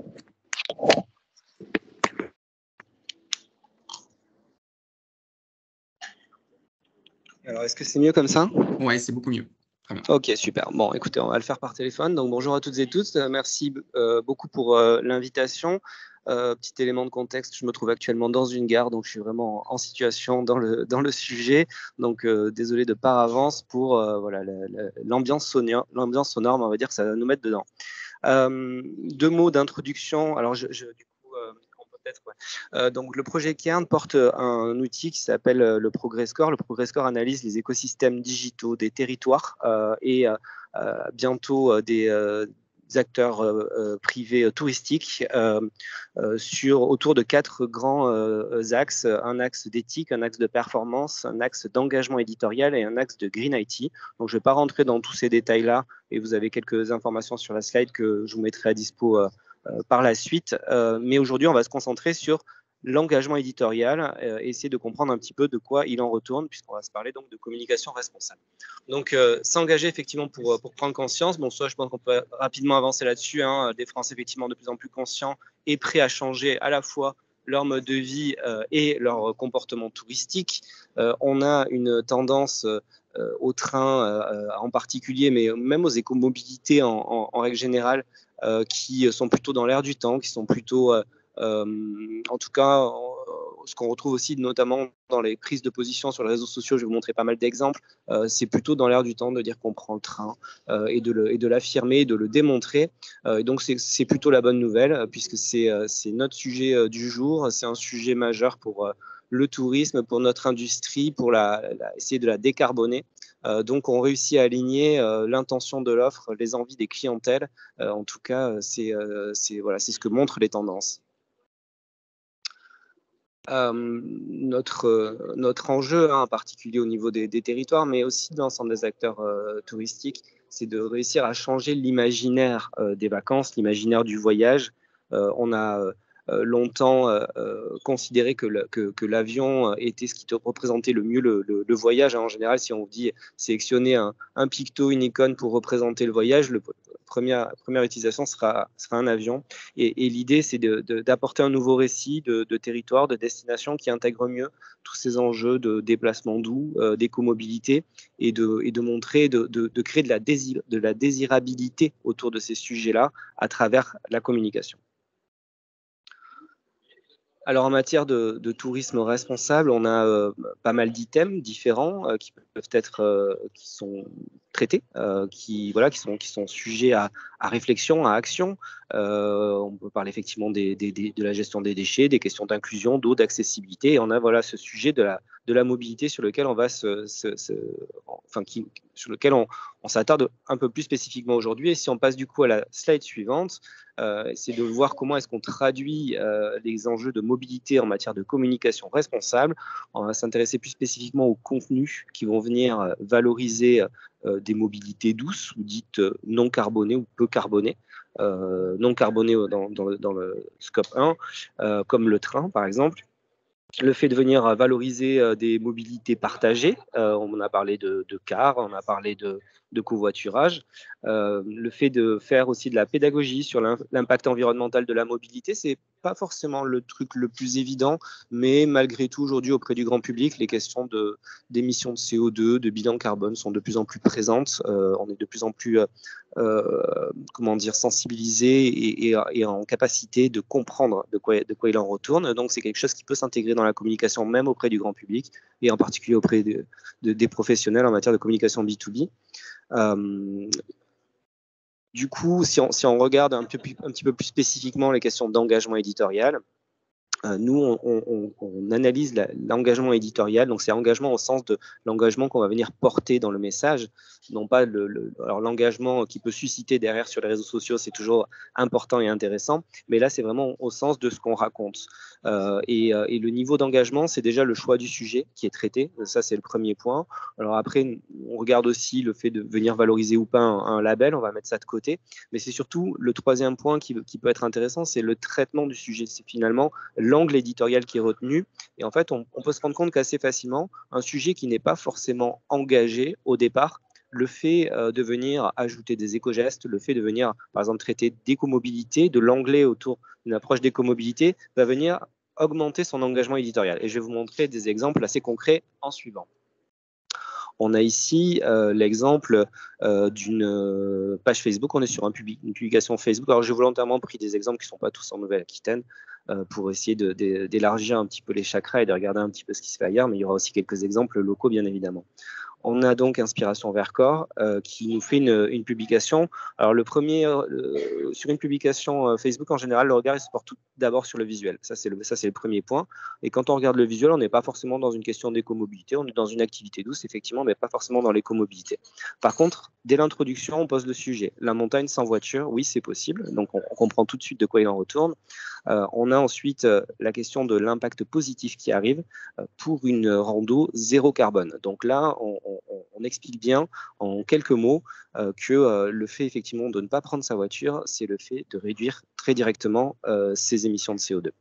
Alors, est-ce que c'est mieux comme ça? Ouais, c'est beaucoup mieux. Très bien. Ok, super. Bon, écoutez, on va le faire par téléphone. Donc, bonjour à toutes et tous. Merci beaucoup pour l'invitation. Petit élément de contexte, je me trouve actuellement dans une gare, donc je suis vraiment en situation dans le sujet. Donc, désolé de par avance pour voilà, l'ambiance sonore, mais on va dire que ça va nous mettre dedans. 2 mots d'introduction. Alors, du coup, on peut peut-être, ouais. Donc, le projet Cairn porte un outil qui s'appelle le Progress Score. Le Progress Score analyse les écosystèmes digitaux des territoires et bientôt des acteurs privés touristiques autour de 4 grands axes, un axe d'éthique, un axe de performance, un axe d'engagement éditorial et un axe de Green IT. Donc, je ne vais pas rentrer dans tous ces détails-là et vous avez quelques informations sur la slide que je vous mettrai à dispo par la suite. Mais aujourd'hui, on va se concentrer sur l'engagement éditorial et essayer de comprendre un petit peu de quoi il en retourne, puisqu'on va se parler donc de communication responsable. Donc, s'engager effectivement pour prendre conscience. Bon, soit je pense qu'on peut rapidement avancer là-dessus. Des Français effectivement de plus en plus conscients et prêts à changer à la fois leur mode de vie et leur comportement touristique. On a une tendance au train en particulier, mais même aux écomobilités en règle générale, qui sont plutôt dans l'air du temps, qui sont plutôt, en tout cas, ce qu'on retrouve aussi notamment dans les prises de position sur les réseaux sociaux, je vais vous montrer pas mal d'exemples, c'est plutôt dans l'air du temps de dire qu'on prend le train et de l'affirmer, de le démontrer. Et donc c'est plutôt la bonne nouvelle, puisque c'est notre sujet du jour, c'est un sujet majeur pour le tourisme, pour notre industrie, pour essayer de la décarboner. Donc, on réussit à aligner l'intention de l'offre, les envies des clientèles. En tout cas, c'est ce que montrent les tendances. Notre enjeu, en particulier au niveau des territoires, mais aussi de l'ensemble des acteurs touristiques, c'est de réussir à changer l'imaginaire des vacances, l'imaginaire du voyage. On a longtemps considéré que l'avion était ce qui te représentait le mieux le voyage. En général, si on vous dit sélectionner un picto, une icône pour représenter le voyage, première utilisation sera un avion. Et l'idée, c'est d'apporter un nouveau récit de territoire, de destination qui intègre mieux tous ces enjeux de déplacement doux, d'écomobilité et de montrer, de créer de la désirabilité autour de ces sujets-là à travers la communication. Alors, en matière de tourisme responsable, on a pas mal d'items différents qui peuvent être, qui sont traités, qui sont sujets à réflexion, à action. On peut parler effectivement de la gestion des déchets, des questions d'inclusion, d'eau, d'accessibilité. Et on a ce sujet de la mobilité sur lequel on va sur lequel on s'attarde un peu plus spécifiquement aujourd'hui. Et si on passe du coup à la slide suivante, c'est de voir comment est-ce qu'on traduit les enjeux de mobilité en matière de communication responsable. On va s'intéresser plus spécifiquement aux contenus qui vont venir valoriser des mobilités douces ou dites non carbonées ou peu carbonées. Non carbonées dans le scope 1, comme le train par exemple. Le fait de venir valoriser des mobilités partagées, on a parlé de cars, on a parlé de covoiturage. Le fait de faire aussi de la pédagogie sur l'impact environnemental de la mobilité, c'est pas forcément le truc le plus évident, mais malgré tout aujourd'hui auprès du grand public, les questions d'émissions de CO2, de bilan carbone sont de plus en plus présentes. On est de plus en plus sensibilisé et en capacité de comprendre de quoi il en retourne. Donc c'est quelque chose qui peut s'intégrer dans la communication même auprès du grand public et en particulier auprès des professionnels en matière de communication B2B. Du coup, si on regarde un petit peu plus spécifiquement les questions d'engagement éditorial, nous, on analyse l'engagement éditorial, donc c'est engagement au sens de l'engagement qu'on va venir porter dans le message, non pas alors l'engagement qui peut susciter derrière sur les réseaux sociaux, c'est toujours important et intéressant, mais là c'est vraiment au sens de ce qu'on raconte. Et le niveau d'engagement, c'est déjà le choix du sujet qui est traité, ça c'est le premier point. Alors après, on regarde aussi le fait de venir valoriser ou pas un label, on va mettre ça de côté, mais c'est surtout le troisième point qui peut être intéressant, c'est le traitement du sujet, c'est finalement l'angle éditorial qui est retenu. Et en fait, on peut se rendre compte qu'assez facilement, un sujet qui n'est pas forcément engagé au départ, le fait de venir ajouter des éco-gestes, le fait de venir, par exemple, traiter d'écomobilité, de l'anglais autour d'une approche d'écomobilité, va venir augmenter son engagement éditorial. Et je vais vous montrer des exemples assez concrets en suivant. On a ici l'exemple d'une page Facebook. On est sur une publication Facebook. Alors, j'ai volontairement pris des exemples qui ne sont pas tous en Nouvelle-Aquitaine pour essayer d'élargir un petit peu les chakras et de regarder un petit peu ce qui se fait ailleurs. Mais il y aura aussi quelques exemples locaux, bien évidemment. On a donc Inspiration Vercors qui nous fait une publication. Alors, le premier, sur une publication Facebook, en général, le regard il se porte d'abord sur le visuel. Ça, c'est le premier point. Et quand on regarde le visuel, on n'est pas forcément dans une question d'écomobilité, on est dans une activité douce, effectivement, mais pas forcément dans l'écomobilité. Par contre, dès l'introduction, on pose le sujet. La montagne sans voiture, oui, c'est possible. Donc, on comprend tout de suite de quoi il en retourne. On a ensuite la question de l'impact positif qui arrive pour une rando zéro carbone. Donc là, on explique bien en quelques mots que le fait effectivement de ne pas prendre sa voiture, c'est le fait de réduire très directement ses émissions de CO2.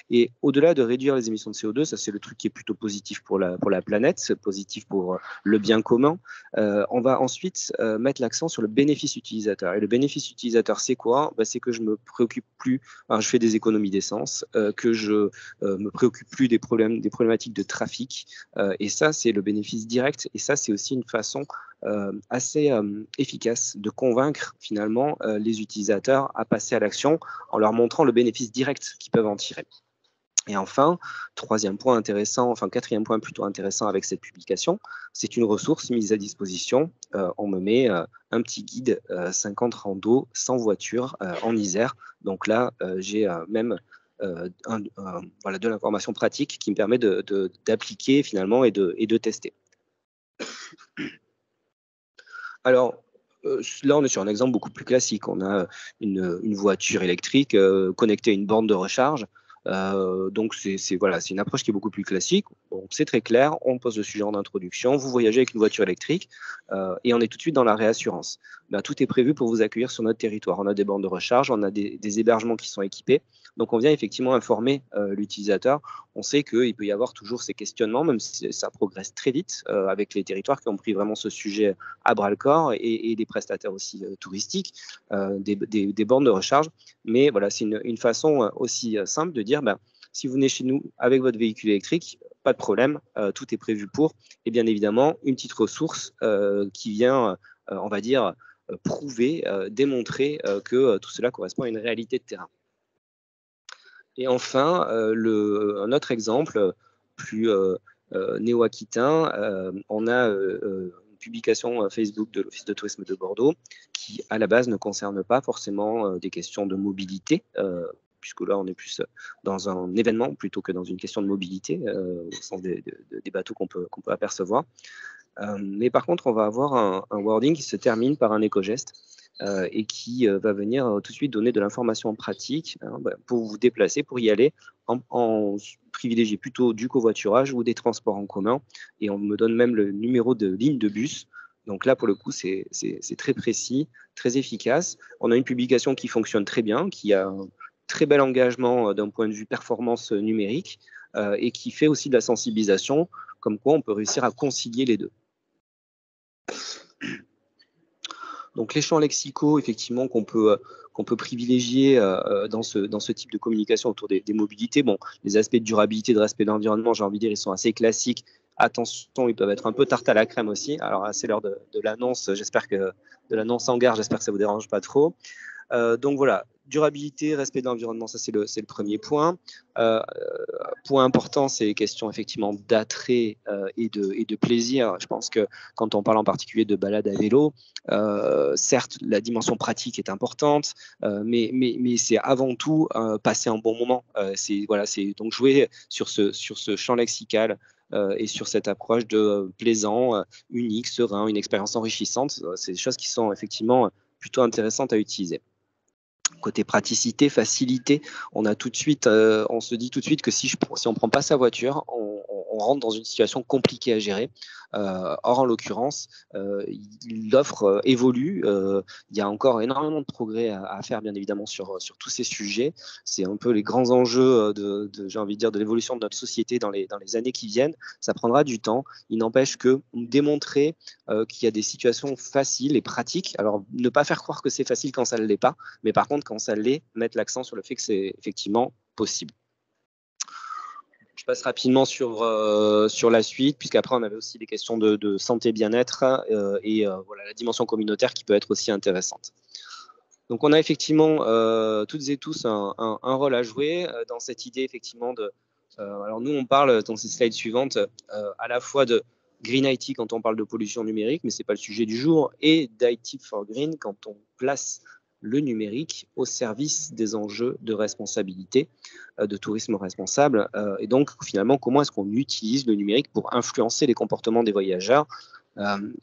Et au-delà de réduire les émissions de CO2, ça c'est le truc qui est plutôt positif pour la planète, c'est positif pour le bien commun. On va ensuite mettre l'accent sur le bénéfice utilisateur. Et le bénéfice utilisateur, c'est quoi? C'est que je me préoccupe plus, je fais des économies d'essence, que je me préoccupe plus des problématiques de trafic. Et ça, c'est le bénéfice direct. Et ça, c'est aussi une façon assez efficace de convaincre finalement les utilisateurs à passer à l'action en leur montrant le bénéfice direct qu'ils peuvent en tirer. Et enfin, quatrième point plutôt intéressant avec cette publication, c'est une ressource mise à disposition. On me met un petit guide 50 randos sans voiture en Isère. Donc là, j'ai même de l'information pratique qui me permet d'appliquer finalement et de tester. Alors, là, on est sur un exemple beaucoup plus classique. On a une voiture électrique connectée à une borne de recharge. Donc, c'est une approche qui est beaucoup plus classique. Bon, c'est très clair, on pose le sujet en introduction, vous voyagez avec une voiture électrique et on est tout de suite dans la réassurance. Tout est prévu pour vous accueillir sur notre territoire. On a des bornes de recharge, on a des hébergements qui sont équipés. Donc, on vient effectivement informer l'utilisateur. On sait qu'il peut y avoir toujours ces questionnements, même si ça progresse très vite avec les territoires qui ont pris vraiment ce sujet à bras-le-corps et des prestataires aussi touristiques, des bornes de recharge. Mais voilà, c'est une façon aussi simple de dire, si vous venez chez nous avec votre véhicule électrique, pas de problème, tout est prévu pour. Et bien évidemment, une petite ressource qui vient, on va dire, prouver, démontrer que tout cela correspond à une réalité de terrain. Et enfin, un autre exemple plus néo-aquitain, on a une publication Facebook de l'Office de tourisme de Bordeaux qui, à la base, ne concerne pas forcément des questions de mobilité, puisque là, on est plus dans un événement plutôt que dans une question de mobilité, au sens des bateaux qu'on peut apercevoir. Mais par contre, on va avoir un wording qui se termine par un éco-geste et qui va venir tout de suite donner de l'information pratique pour vous déplacer, pour y aller, en privilégier plutôt du covoiturage ou des transports en commun. Et on me donne même le numéro de ligne de bus. Donc là, pour le coup, c'est très précis, très efficace. On a une publication qui fonctionne très bien, qui a un très bel engagement d'un point de vue performance numérique et qui fait aussi de la sensibilisation, comme quoi on peut réussir à concilier les deux. Donc les champs lexicaux, effectivement, qu'on peut privilégier dans ce type de communication autour des mobilités. Bon, les aspects de durabilité, de respect de l'environnement, j'ai envie de dire, ils sont assez classiques. Attention, ils peuvent être un peu tarte à la crème aussi. Alors là, c'est l'heure de l'annonce. De l'annonce en gare. J'espère que ça vous dérange pas trop. Donc voilà, durabilité, respect de l'environnement, ça c'est le premier point. Point important, c'est les questions effectivement d'attrait et de plaisir. Je pense que quand on parle en particulier de balade à vélo, certes la dimension pratique est importante, mais c'est avant tout passer un bon moment. C'est donc jouer sur ce champ lexical. Et sur cette approche de plaisant, unique, serein, une expérience enrichissante, c'est des choses qui sont effectivement plutôt intéressantes à utiliser. Côté praticité, facilité, on se dit tout de suite que si on ne prend pas sa voiture, on rentre dans une situation compliquée à gérer. Or, en l'occurrence, l'offre évolue. Il y a encore énormément de progrès à faire, bien évidemment, sur tous ces sujets. C'est un peu les grands enjeux j'ai envie de dire, de l'évolution de notre société dans les années qui viennent. Ça prendra du temps. Il n'empêche que démontrer qu'il y a des situations faciles et pratiques. Alors, ne pas faire croire que c'est facile quand ça ne l'est pas, mais par contre, quand ça l'est, mettre l'accent sur le fait que c'est effectivement possible. Je passe rapidement sur la suite, puisqu'après, on avait aussi des questions de santé, bien-être et la dimension communautaire qui peut être aussi intéressante. Donc, on a effectivement toutes et tous un rôle à jouer dans cette idée, effectivement, alors, nous, on parle, dans ces slides suivantes, à la fois de Green IT quand on parle de pollution numérique, mais ce n'est pas le sujet du jour, et d'IT for Green quand on place le numérique au service des enjeux de responsabilité, de tourisme responsable. Et donc, finalement, comment est-ce qu'on utilise le numérique pour influencer les comportements des voyageurs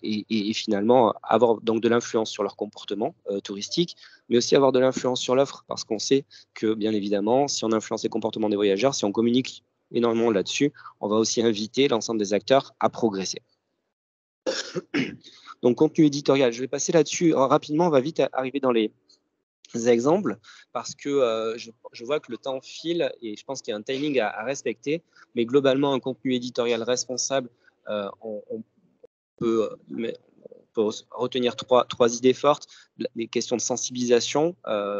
et finalement avoir donc de l'influence sur leur comportement touristique, mais aussi avoir de l'influence sur l'offre, parce qu'on sait que, bien évidemment, si on influence les comportements des voyageurs, si on communique énormément là-dessus, on va aussi inviter l'ensemble des acteurs à progresser. Donc, contenu éditorial, je vais passer là-dessus rapidement, on va vite arriver dans les exemples, parce que je vois que le temps file et je pense qu'il y a un timing à respecter, mais globalement, un contenu éditorial responsable, on peut retenir trois idées fortes. Les questions de sensibilisation,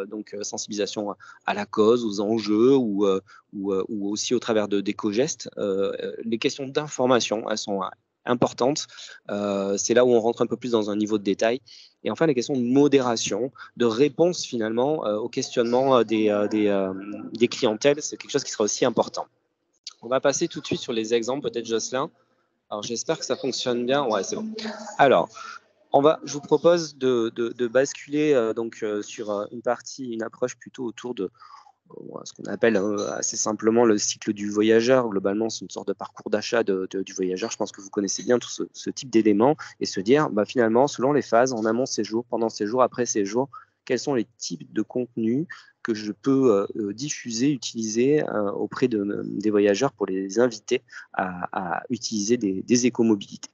donc sensibilisation à la cause, aux enjeux ou aussi au travers d'éco-gestes. Les questions d'information, elles sont importantes. C'est là où on rentre un peu plus dans un niveau de détail. Et enfin, les questions de modération, de réponse finalement aux questionnements des clientèles, c'est quelque chose qui sera aussi important. On va passer tout de suite sur les exemples, peut-être Jocelyn. Alors, j'espère que ça fonctionne bien. Ouais, c'est bon. Alors, je vous propose de basculer sur une approche plutôt autour de ce qu'on appelle assez simplement le cycle du voyageur. Globalement, c'est une sorte de parcours d'achat du voyageur. Je pense que vous connaissez bien tout ce type d'éléments et se dire, finalement, selon les phases, en amont séjour, pendant séjour, après séjour, quels sont les types de contenus que je peux diffuser, utiliser auprès des voyageurs pour les inviter à utiliser des écomobilités.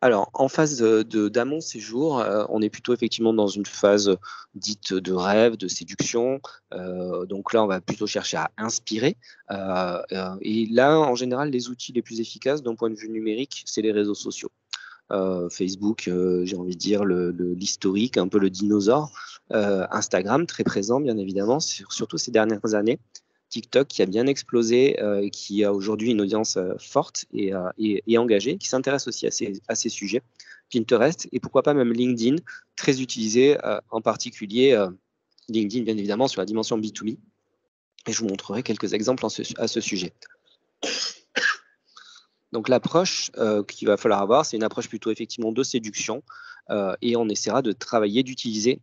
Alors, en phase d'amont séjour, on est plutôt effectivement dans une phase dite de rêve, de séduction. Donc là, on va plutôt chercher à inspirer. Et là, en général, les outils les plus efficaces d'un point de vue numérique, c'est les réseaux sociaux. Facebook, j'ai envie de dire l'historique, un peu le dinosaure. Instagram, très présent, bien évidemment, surtout ces dernières années. TikTok qui a bien explosé, qui a aujourd'hui une audience forte et engagée, qui s'intéresse aussi à ces sujets. Pinterest et pourquoi pas même LinkedIn, très utilisé, en particulier LinkedIn, bien évidemment, sur la dimension B2B. Et je vous montrerai quelques exemples à ce sujet. Donc l'approche qu'il va falloir avoir, c'est une approche plutôt effectivement de séduction et on essaiera de travailler, d'utiliser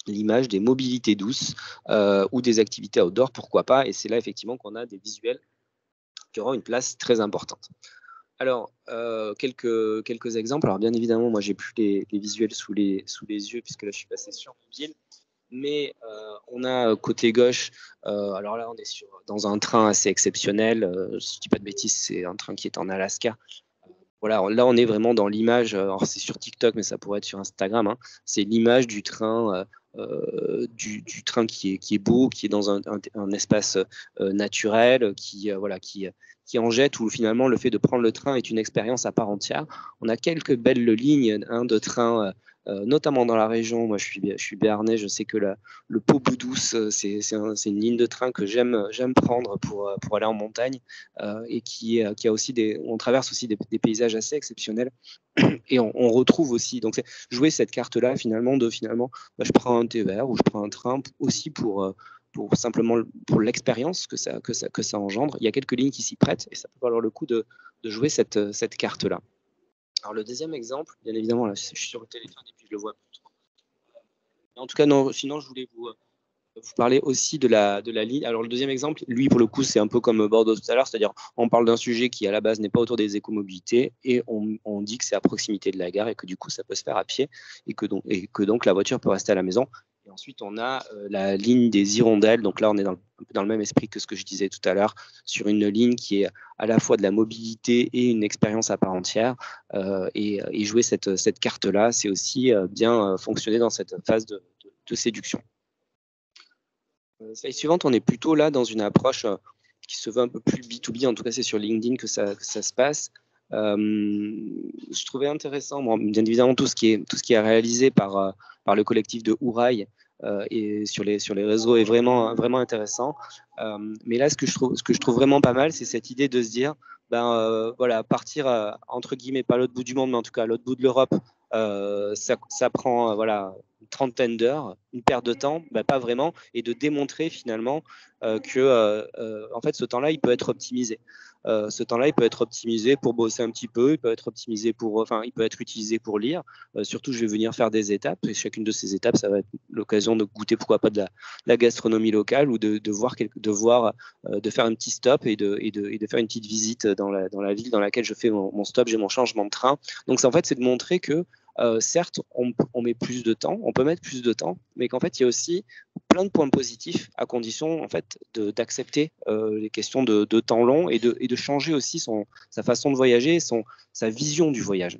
l'image des mobilités douces ou des activités outdoor, pourquoi pas, et c'est là effectivement qu'on a des visuels qui auront une place très importante. Alors, quelques exemples. Alors bien évidemment, moi j'ai plus les visuels sous les yeux puisque là je suis passé sur mobile. Mais on a côté gauche, alors là on est dans un train assez exceptionnel, si je ne dis pas de bêtises, c'est un train qui est en Alaska. Voilà, là on est vraiment dans l'image, alors c'est sur TikTok mais ça pourrait être sur Instagram, hein. C'est l'image du train, du train qui est beau, qui est dans un espace naturel, qui en jette, où finalement le fait de prendre le train est une expérience à part entière. On a quelques belles lignes de train, notamment dans la région. Moi je suis béarnais, je sais que le Pau-Boudouce, c'est une ligne de train que j'aime prendre pour aller en montagne et qui a aussi on traverse aussi des paysages assez exceptionnels et on retrouve aussi, donc jouer cette carte là finalement je prends un TER ou je prends un train aussi pour simplement pour l'expérience que ça engendre. Il y a quelques lignes qui s'y prêtent et ça peut valoir le coup de jouer cette carte là. Alors le deuxième exemple, bien évidemment là je suis sur le téléphone et puis je le vois plus trop. En tout cas non, sinon je voulais vous parler aussi de la ligne. Alors le deuxième exemple, lui pour le coup c'est un peu comme Bordeaux tout à l'heure, c'est-à-dire on parle d'un sujet qui à la base n'est pas autour des écomobilités et on dit que c'est à proximité de la gare et que du coup ça peut se faire à pied et que donc la voiture peut rester à la maison. Et ensuite on a la ligne des hirondelles, donc là on est un peu dans le même esprit que ce que je disais tout à l'heure, sur une ligne qui est à la fois de la mobilité et une expérience à part entière et jouer cette carte-là, c'est aussi bien fonctionner dans cette phase de séduction. Slide suivante, on est plutôt là dans une approche qui se veut un peu plus B2B, en tout cas c'est sur LinkedIn que ça se passe. Je trouvais intéressant, bien évidemment tout ce qui est réalisé par le collectif de Ouraille et sur les réseaux est vraiment, vraiment intéressant. Mais là, ce que je trouve vraiment pas mal, c'est cette idée de se dire, voilà, partir entre guillemets, pas à l'autre bout du monde, mais en tout cas à l'autre bout de l'Europe, ça prend voilà, une trentaine d'heures, une perte de temps, pas vraiment, et de démontrer finalement que en fait, ce temps-là, il peut être optimisé. Ce temps-là, il peut être optimisé pour bosser un petit peu, il peut être optimisé il peut être utilisé pour lire. Surtout, je vais venir faire des étapes, et chacune de ces étapes, ça va être l'occasion de goûter, pourquoi pas, de la gastronomie locale ou de faire un petit stop et de faire une petite visite dans la ville dans laquelle je fais mon stop, j'ai mon changement de train. Donc, en fait, c'est de montrer que certes, on met plus de temps, on peut mettre plus de temps, mais qu'en fait, il y a aussi plein de points positifs à condition en fait, d'accepter les questions de temps long et de changer aussi sa façon de voyager, sa vision du voyage.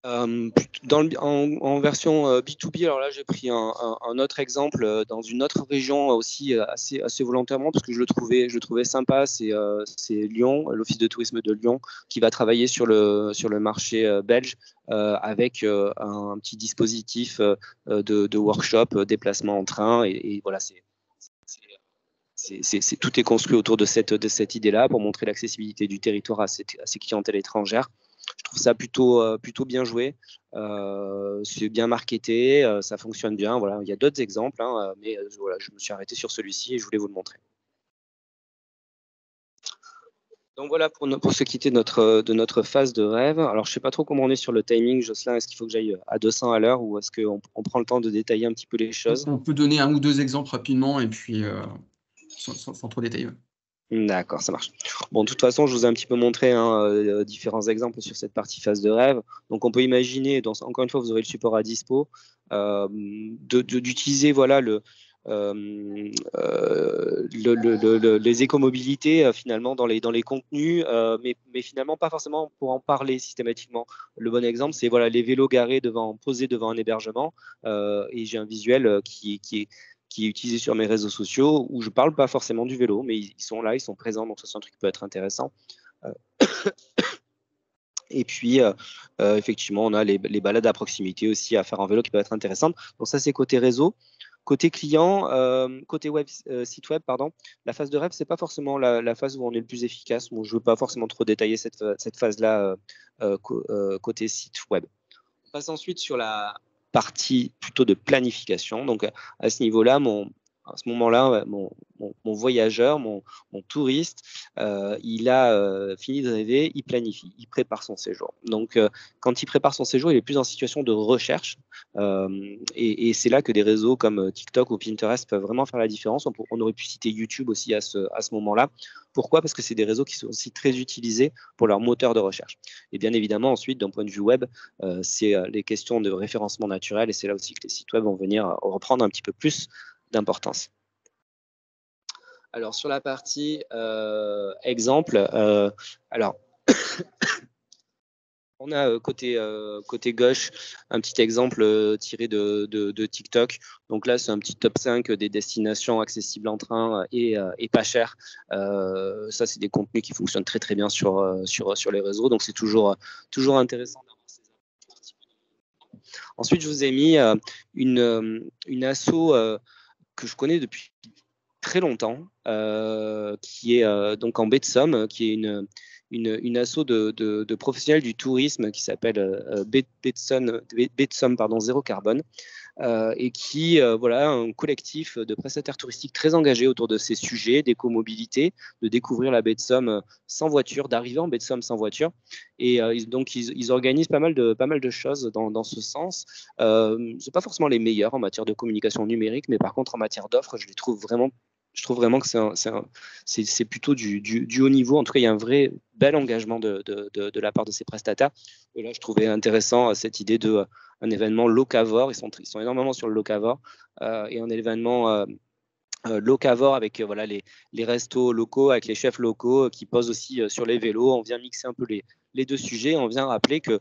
En version B2B, alors là j'ai pris un autre exemple dans une autre région aussi assez volontairement parce que je le trouvais sympa, c'est Lyon, l'Office de tourisme de Lyon qui va travailler sur le marché belge avec un petit dispositif de workshop, déplacement en train et voilà, tout est construit autour de cette idée-là pour montrer l'accessibilité du territoire à ces clientèles étrangères. Je trouve ça plutôt bien joué. C'est bien marketé, ça fonctionne bien. Voilà. Il y a d'autres exemples, hein, mais voilà, je me suis arrêté sur celui-ci et je voulais vous le montrer. Donc voilà pour se quitter de notre phase de rêve. Alors je ne sais pas trop comment on est sur le timing, Jocelyn. Est-ce qu'il faut que j'aille à 200 à l'heure ou est-ce qu'on prend le temps de détailler un petit peu les choses? On peut donner 1 ou 2 exemples rapidement et puis sans trop détailler. D'accord, ça marche. Bon, de toute façon, je vous ai un petit peu montré différents exemples sur cette partie phase de rêve. Donc, on peut imaginer, encore une fois, vous aurez le support à dispo, d'utiliser voilà, les écomobilités finalement dans les contenus, mais finalement pas forcément pour en parler systématiquement. Le bon exemple, c'est voilà, les vélos garés posés devant un hébergement et j'ai un visuel qui est utilisé sur mes réseaux sociaux où je parle pas forcément du vélo, mais ils sont là, ils sont présents, donc ça c'est un truc qui peut être intéressant. Et puis, effectivement, on a les balades à proximité aussi à faire en vélo qui peuvent être intéressantes. Donc ça, c'est côté réseau. Côté client, côté site web, pardon, la phase de rêve, c'est pas forcément la phase où on est le plus efficace. Bon, je veux pas forcément trop détailler cette phase-là côté site web. On passe ensuite sur la partie plutôt de planification. Donc, à ce niveau-là, à ce moment-là, mon voyageur, mon touriste, il a fini de rêver, il planifie, il prépare son séjour. Donc, quand il prépare son séjour, il est plus en situation de recherche. Et c'est là que des réseaux comme TikTok ou Pinterest peuvent vraiment faire la différence. On aurait pu citer YouTube aussi à ce moment-là. Pourquoi? Parce que c'est des réseaux qui sont aussi très utilisés pour leur moteur de recherche. Et bien évidemment, ensuite, d'un point de vue web, c'est les questions de référencement naturel. Et c'est là aussi que les sites web vont venir reprendre un petit peu plus d'importance. Alors sur la partie exemple, alors on a côté gauche un petit exemple tiré de TikTok. Donc là, c'est un petit top 5 des destinations accessibles en train et pas cher. Ça, c'est des contenus qui fonctionnent très très bien sur les réseaux. Donc c'est toujours intéressant d'avoir ces infos. Ensuite, je vous ai mis une asso que je connais depuis très longtemps, qui est donc en baie de Somme, qui est une asso de professionnels du tourisme qui s'appelle baie de Somme, zéro carbone, et qui voilà, un collectif de prestataires touristiques très engagés autour de ces sujets d'écomobilité, de découvrir la baie de Somme sans voiture, d'arriver en baie de Somme sans voiture. Et donc ils organisent pas mal de choses dans ce sens. C'est pas forcément les meilleurs en matière de communication numérique, mais par contre en matière d'offres, je trouve vraiment que c'est plutôt du haut niveau. En tout cas, il y a un vrai bel engagement de la part de ces prestataires. Et là, je trouvais intéressant cette idée d'un événement locavore. Ils sont énormément sur le locavore et un événement locavore avec voilà, les restos locaux, avec les chefs locaux qui posent aussi sur les vélos. On vient mixer un peu les deux sujets. On vient rappeler que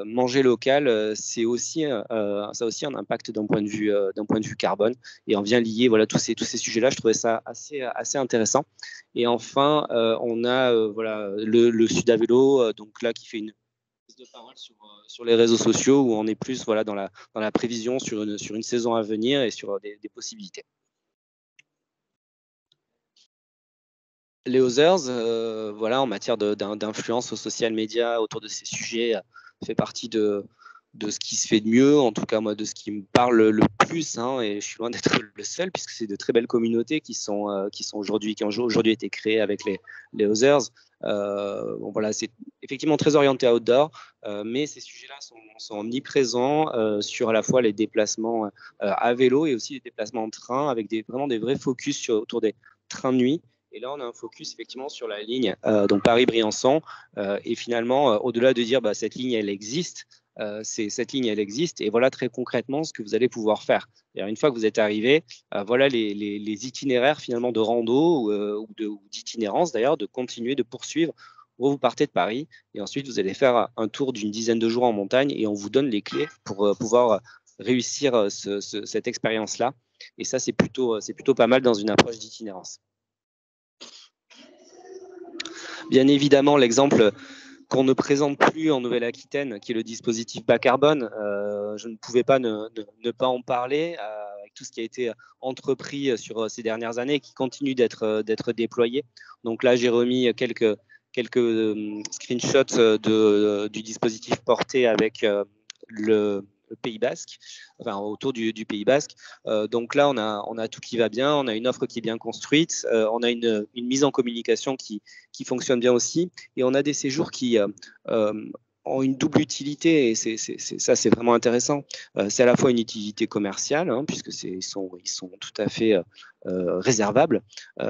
manger local, ça a aussi un impact d'un point de vue carbone. Et on vient lier voilà, tous ces sujets-là. Je trouvais ça assez intéressant. Et enfin, on a voilà, le Sud à vélo, donc là qui fait une prise de parole sur les réseaux sociaux où on est plus voilà, dans la prévision sur une saison à venir et sur des possibilités. Les others, voilà, en matière d'influence aux social media autour de ces sujets, fait partie de ce qui se fait de mieux, en tout cas moi de ce qui me parle le plus, hein, et je suis loin d'être le seul puisque c'est de très belles communautés qui ont aujourd'hui été créées avec les Others. Bon, voilà, c'est effectivement très orienté outdoor, mais ces sujets-là sont omniprésents sur à la fois les déplacements à vélo et aussi les déplacements en train avec vraiment des vrais focus autour des trains de nuit. Et là, on a un focus effectivement sur la ligne donc Paris-Briançon. Et finalement, au-delà de dire cette ligne, elle existe, cette ligne, elle existe. Et voilà très concrètement ce que vous allez pouvoir faire. Une fois que vous êtes arrivé, voilà les itinéraires finalement de rando ou d'itinérance d'ailleurs, de continuer, de poursuivre. Vous partez de Paris et ensuite vous allez faire un tour d'une dizaine de jours en montagne et on vous donne les clés pour pouvoir réussir cette expérience-là. Et ça, c'est plutôt pas mal dans une approche d'itinérance. Bien évidemment, l'exemple qu'on ne présente plus en Nouvelle-Aquitaine, qui est le dispositif bas carbone, je ne pouvais pas ne pas en parler avec tout ce qui a été entrepris sur ces dernières années et qui continue d'être déployé. Donc là, j'ai remis quelques screenshots du dispositif porté avec le Pays Basque, enfin autour du Pays Basque. Donc là, on a tout qui va bien, on a une offre qui est bien construite, on a une mise en communication qui fonctionne bien aussi, et on a des séjours qui ont une double utilité, et ça c'est vraiment intéressant. C'est à la fois une utilité commerciale, hein, puisque ils sont tout à fait réservables,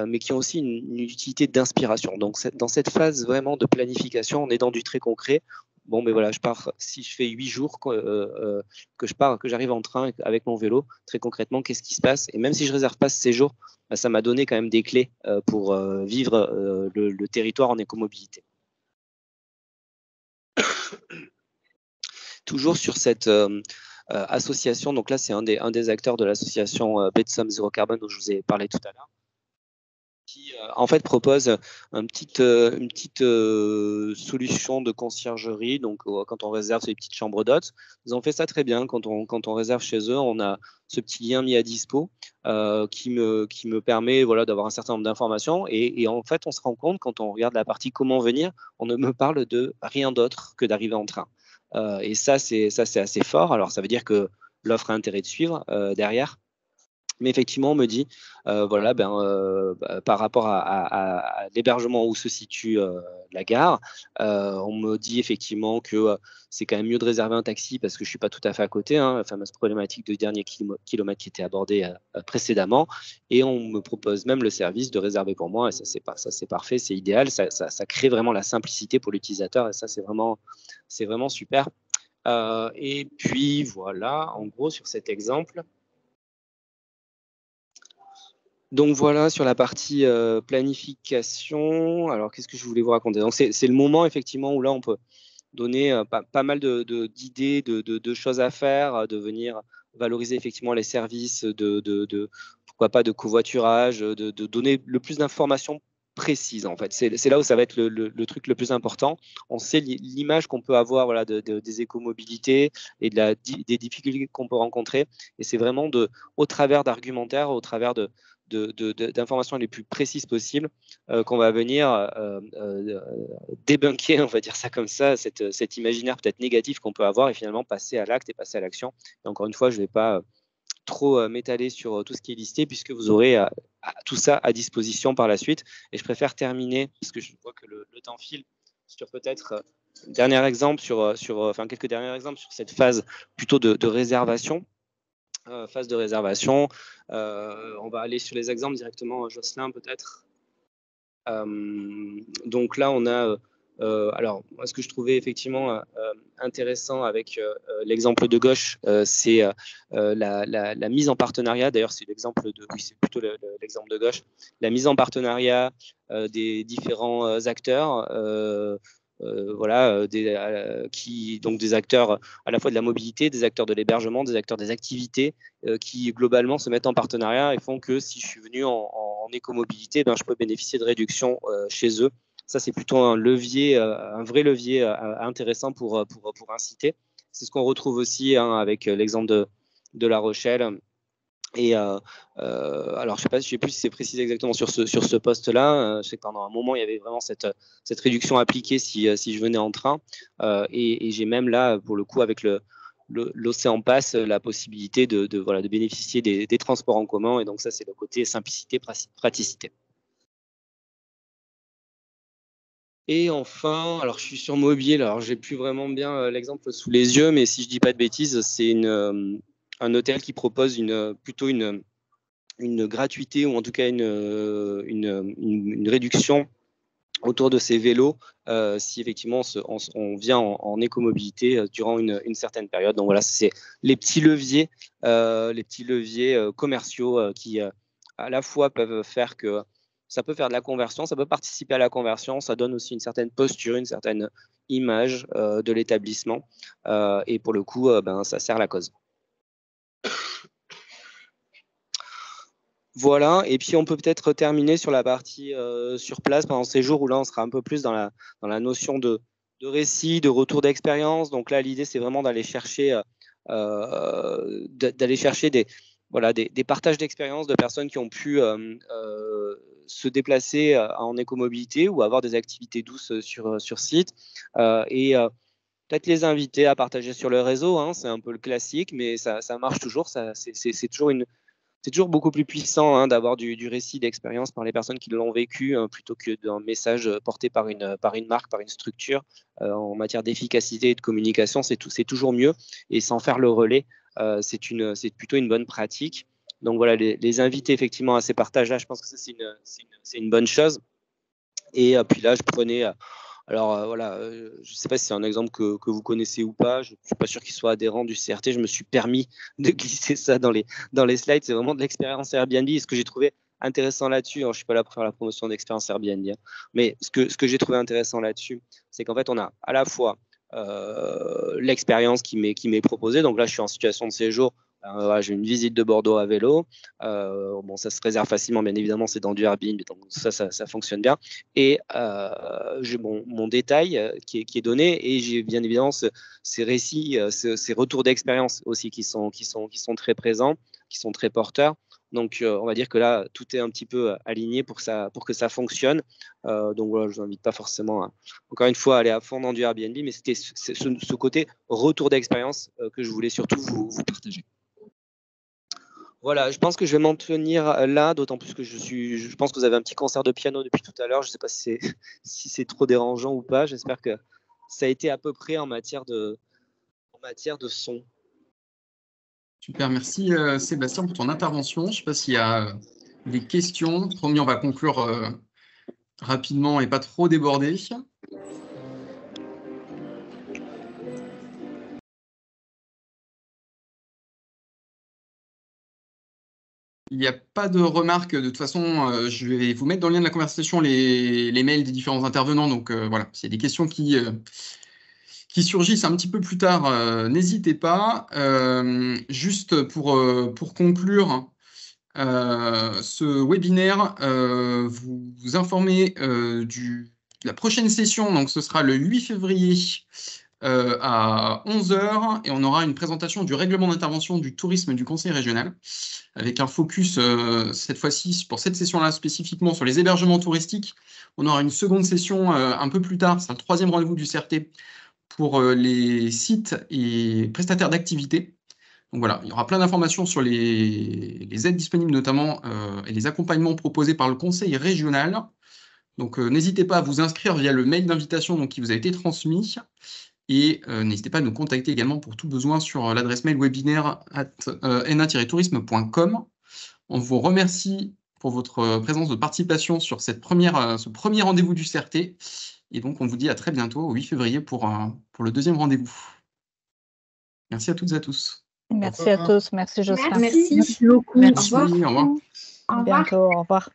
mais qui ont aussi une utilité d'inspiration. Donc dans cette phase vraiment de planification, on est dans du très concret. Bon, mais voilà, si je fais 8 jours que j'arrive en train avec mon vélo, très concrètement, qu'est-ce qui se passe? Et même si je ne réserve pas ce séjour, ça m'a donné quand même des clés pour vivre le territoire en écomobilité. Toujours sur cette association, donc là, c'est un des acteurs de l'association Betsum Zero Carbon dont je vous ai parlé tout à l'heure, qui en fait propose une petite solution de conciergerie. Donc quand on réserve ces petites chambres d'hôtes, ils ont fait ça très bien. Quand on réserve chez eux, on a ce petit lien mis à dispo qui me permet d'avoir un certain nombre d'informations. Et en fait, on se rend compte quand on regarde la partie comment venir, on ne me parle de rien d'autre que d'arriver en train. Et ça, c'est assez fort. Alors ça veut dire que l'offre a intérêt de suivre derrière. Mais effectivement, on me dit, par rapport à l'hébergement où se situe la gare, on me dit effectivement que c'est quand même mieux de réserver un taxi parce que je ne suis pas tout à fait à côté, hein, la fameuse problématique de dernier kilomètre qui était abordée précédemment. Et on me propose même le service de réserver pour moi. Et ça, c'est parfait, c'est idéal. Ça crée vraiment la simplicité pour l'utilisateur. Et ça, c'est vraiment super. Et puis, voilà, en gros, sur cet exemple. Donc voilà, sur la partie planification, alors qu'est-ce que je voulais vous raconter? Donc c'est le moment effectivement où là on peut donner pas mal d'idées, de choses à faire, de venir valoriser effectivement les services, pourquoi pas de covoiturage, de donner le plus d'informations précises en fait. C'est là où ça va être le truc le plus important. On sait l'image qu'on peut avoir des écomobilités et des difficultés qu'on peut rencontrer, et c'est vraiment au travers d'argumentaires, au travers d'informations les plus précises possibles qu'on va venir débunker, on va dire ça comme ça, cet imaginaire peut-être négatif qu'on peut avoir, et finalement passer à l'acte et passer à l'action. Et encore une fois, je ne vais pas trop m'étaler sur tout ce qui est listé, puisque vous aurez tout ça à disposition par la suite. Et je préfère terminer, parce que je vois que le temps file, sur peut-être quelques derniers exemples sur cette phase plutôt de réservation. Phase de réservation. On va aller sur les exemples directement, Jocelyn, peut-être. Donc là, on a... alors, moi, ce que je trouvais effectivement intéressant avec l'exemple de gauche, c'est la mise en partenariat. D'ailleurs, c'est c'est plutôt l'exemple de gauche. La mise en partenariat des différents acteurs. Donc des acteurs à la fois de la mobilité, des acteurs de l'hébergement, des acteurs des activités qui globalement se mettent en partenariat et font que si je suis venu en écomobilité, je peux bénéficier de réductions chez eux. Ça, c'est plutôt un vrai levier intéressant pour inciter. C'est ce qu'on retrouve aussi avec l'exemple de La Rochelle Et alors, je ne sais plus si c'est précisé exactement sur ce poste-là. Je sais que pendant un moment, il y avait vraiment cette réduction appliquée si je venais en train. Et j'ai même là, pour le coup, avec l'Océan Pass, la possibilité de bénéficier des transports en commun. Et donc, ça, c'est le côté simplicité, praticité. Et enfin, alors je suis sur mobile, alors j'ai plus vraiment bien l'exemple sous les yeux, mais si je dis pas de bêtises, c'est un hôtel qui propose plutôt une gratuité ou en tout cas une réduction autour de ces vélos si effectivement on vient en écomobilité durant une certaine période. Donc voilà, c'est les petits leviers commerciaux qui à la fois peuvent faire que ça peut faire de la conversion, ça peut participer à la conversion, ça donne aussi une certaine posture, une certaine image de l'établissement et pour le coup, ça sert la cause. Voilà, et puis on peut peut-être terminer sur la partie sur place pendant ces jours où là on sera un peu plus dans la notion de récit, de retour d'expérience. Donc là l'idée c'est vraiment d'aller chercher des partages d'expériences de personnes qui ont pu se déplacer en écomobilité ou avoir des activités douces sur site et peut-être les inviter à partager sur le réseau, hein, c'est un peu le classique, mais ça marche toujours, c'est toujours beaucoup plus puissant d'avoir du récit d'expérience par les personnes qui l'ont vécu plutôt que d'un message porté par une marque, par une structure. En matière d'efficacité et de communication, c'est toujours mieux. Et sans faire le relais, c'est plutôt une bonne pratique. Donc voilà, les inviter effectivement à ces partages-là, je pense que ça, c'est une bonne chose. Et puis là, je prenais... Alors voilà, je ne sais pas si c'est un exemple que vous connaissez ou pas. Je ne suis pas sûr qu'il soit adhérent du CRT. Je me suis permis de glisser ça dans les slides. C'est vraiment de l'expérience Airbnb. Et ce que j'ai trouvé intéressant là-dessus, je ne suis pas là pour faire la promotion d'expérience Airbnb, mais ce que j'ai trouvé intéressant là-dessus, c'est qu'en fait, on a à la fois l'expérience qui m'est proposée. Donc là, je suis en situation de séjour. J'ai une visite de Bordeaux à vélo. Bon, ça se réserve facilement, bien évidemment, c'est dans du Airbnb, donc ça fonctionne bien. Et j'ai mon détail qui est donné, et j'ai bien évidemment ces récits, ces retours d'expérience aussi qui sont très présents, qui sont très porteurs. Donc, on va dire que là, tout est un petit peu aligné pour que ça fonctionne. Donc voilà, je vous invite pas forcément encore une fois, à aller à fond dans du Airbnb, mais c'était ce côté retour d'expérience que je voulais surtout vous partager. Voilà, je pense que je vais m'en tenir là, d'autant plus que je pense que vous avez un petit concert de piano depuis tout à l'heure. Je ne sais pas si c'est trop dérangeant ou pas. J'espère que ça a été à peu près en matière de son. Super, merci Sébastien pour ton intervention. Je ne sais pas s'il y a des questions. Promis, on va conclure rapidement et pas trop déborder. Il n'y a pas de remarques. De toute façon, je vais vous mettre dans le lien de la conversation les mails des différents intervenants. Donc voilà, s'il y a des questions qui surgissent un petit peu plus tard, n'hésitez pas. Juste pour conclure ce webinaire, vous informer de la prochaine session. Donc ce sera le 8 février à 11h, et on aura une présentation du règlement d'intervention du tourisme du Conseil régional, avec un focus cette fois-ci pour cette session-là spécifiquement sur les hébergements touristiques. On aura une seconde session un peu plus tard, c'est un troisième rendez-vous du CRT pour les sites et prestataires d'activités. Donc voilà, il y aura plein d'informations sur les aides disponibles notamment et les accompagnements proposés par le Conseil régional. Donc n'hésitez pas à vous inscrire via le mail d'invitation qui vous a été transmis. Et n'hésitez pas à nous contacter également pour tout besoin sur l'adresse mail webinaire@na-tourisme.com. On vous remercie pour votre présence de participation sur ce premier rendez-vous du CRT. Et donc, on vous dit à très bientôt, au 8 février, pour le deuxième rendez-vous. Merci à toutes et à tous. Merci à tous. Merci Jocelyn. Merci beaucoup. Merci, au revoir. À bientôt. Au revoir.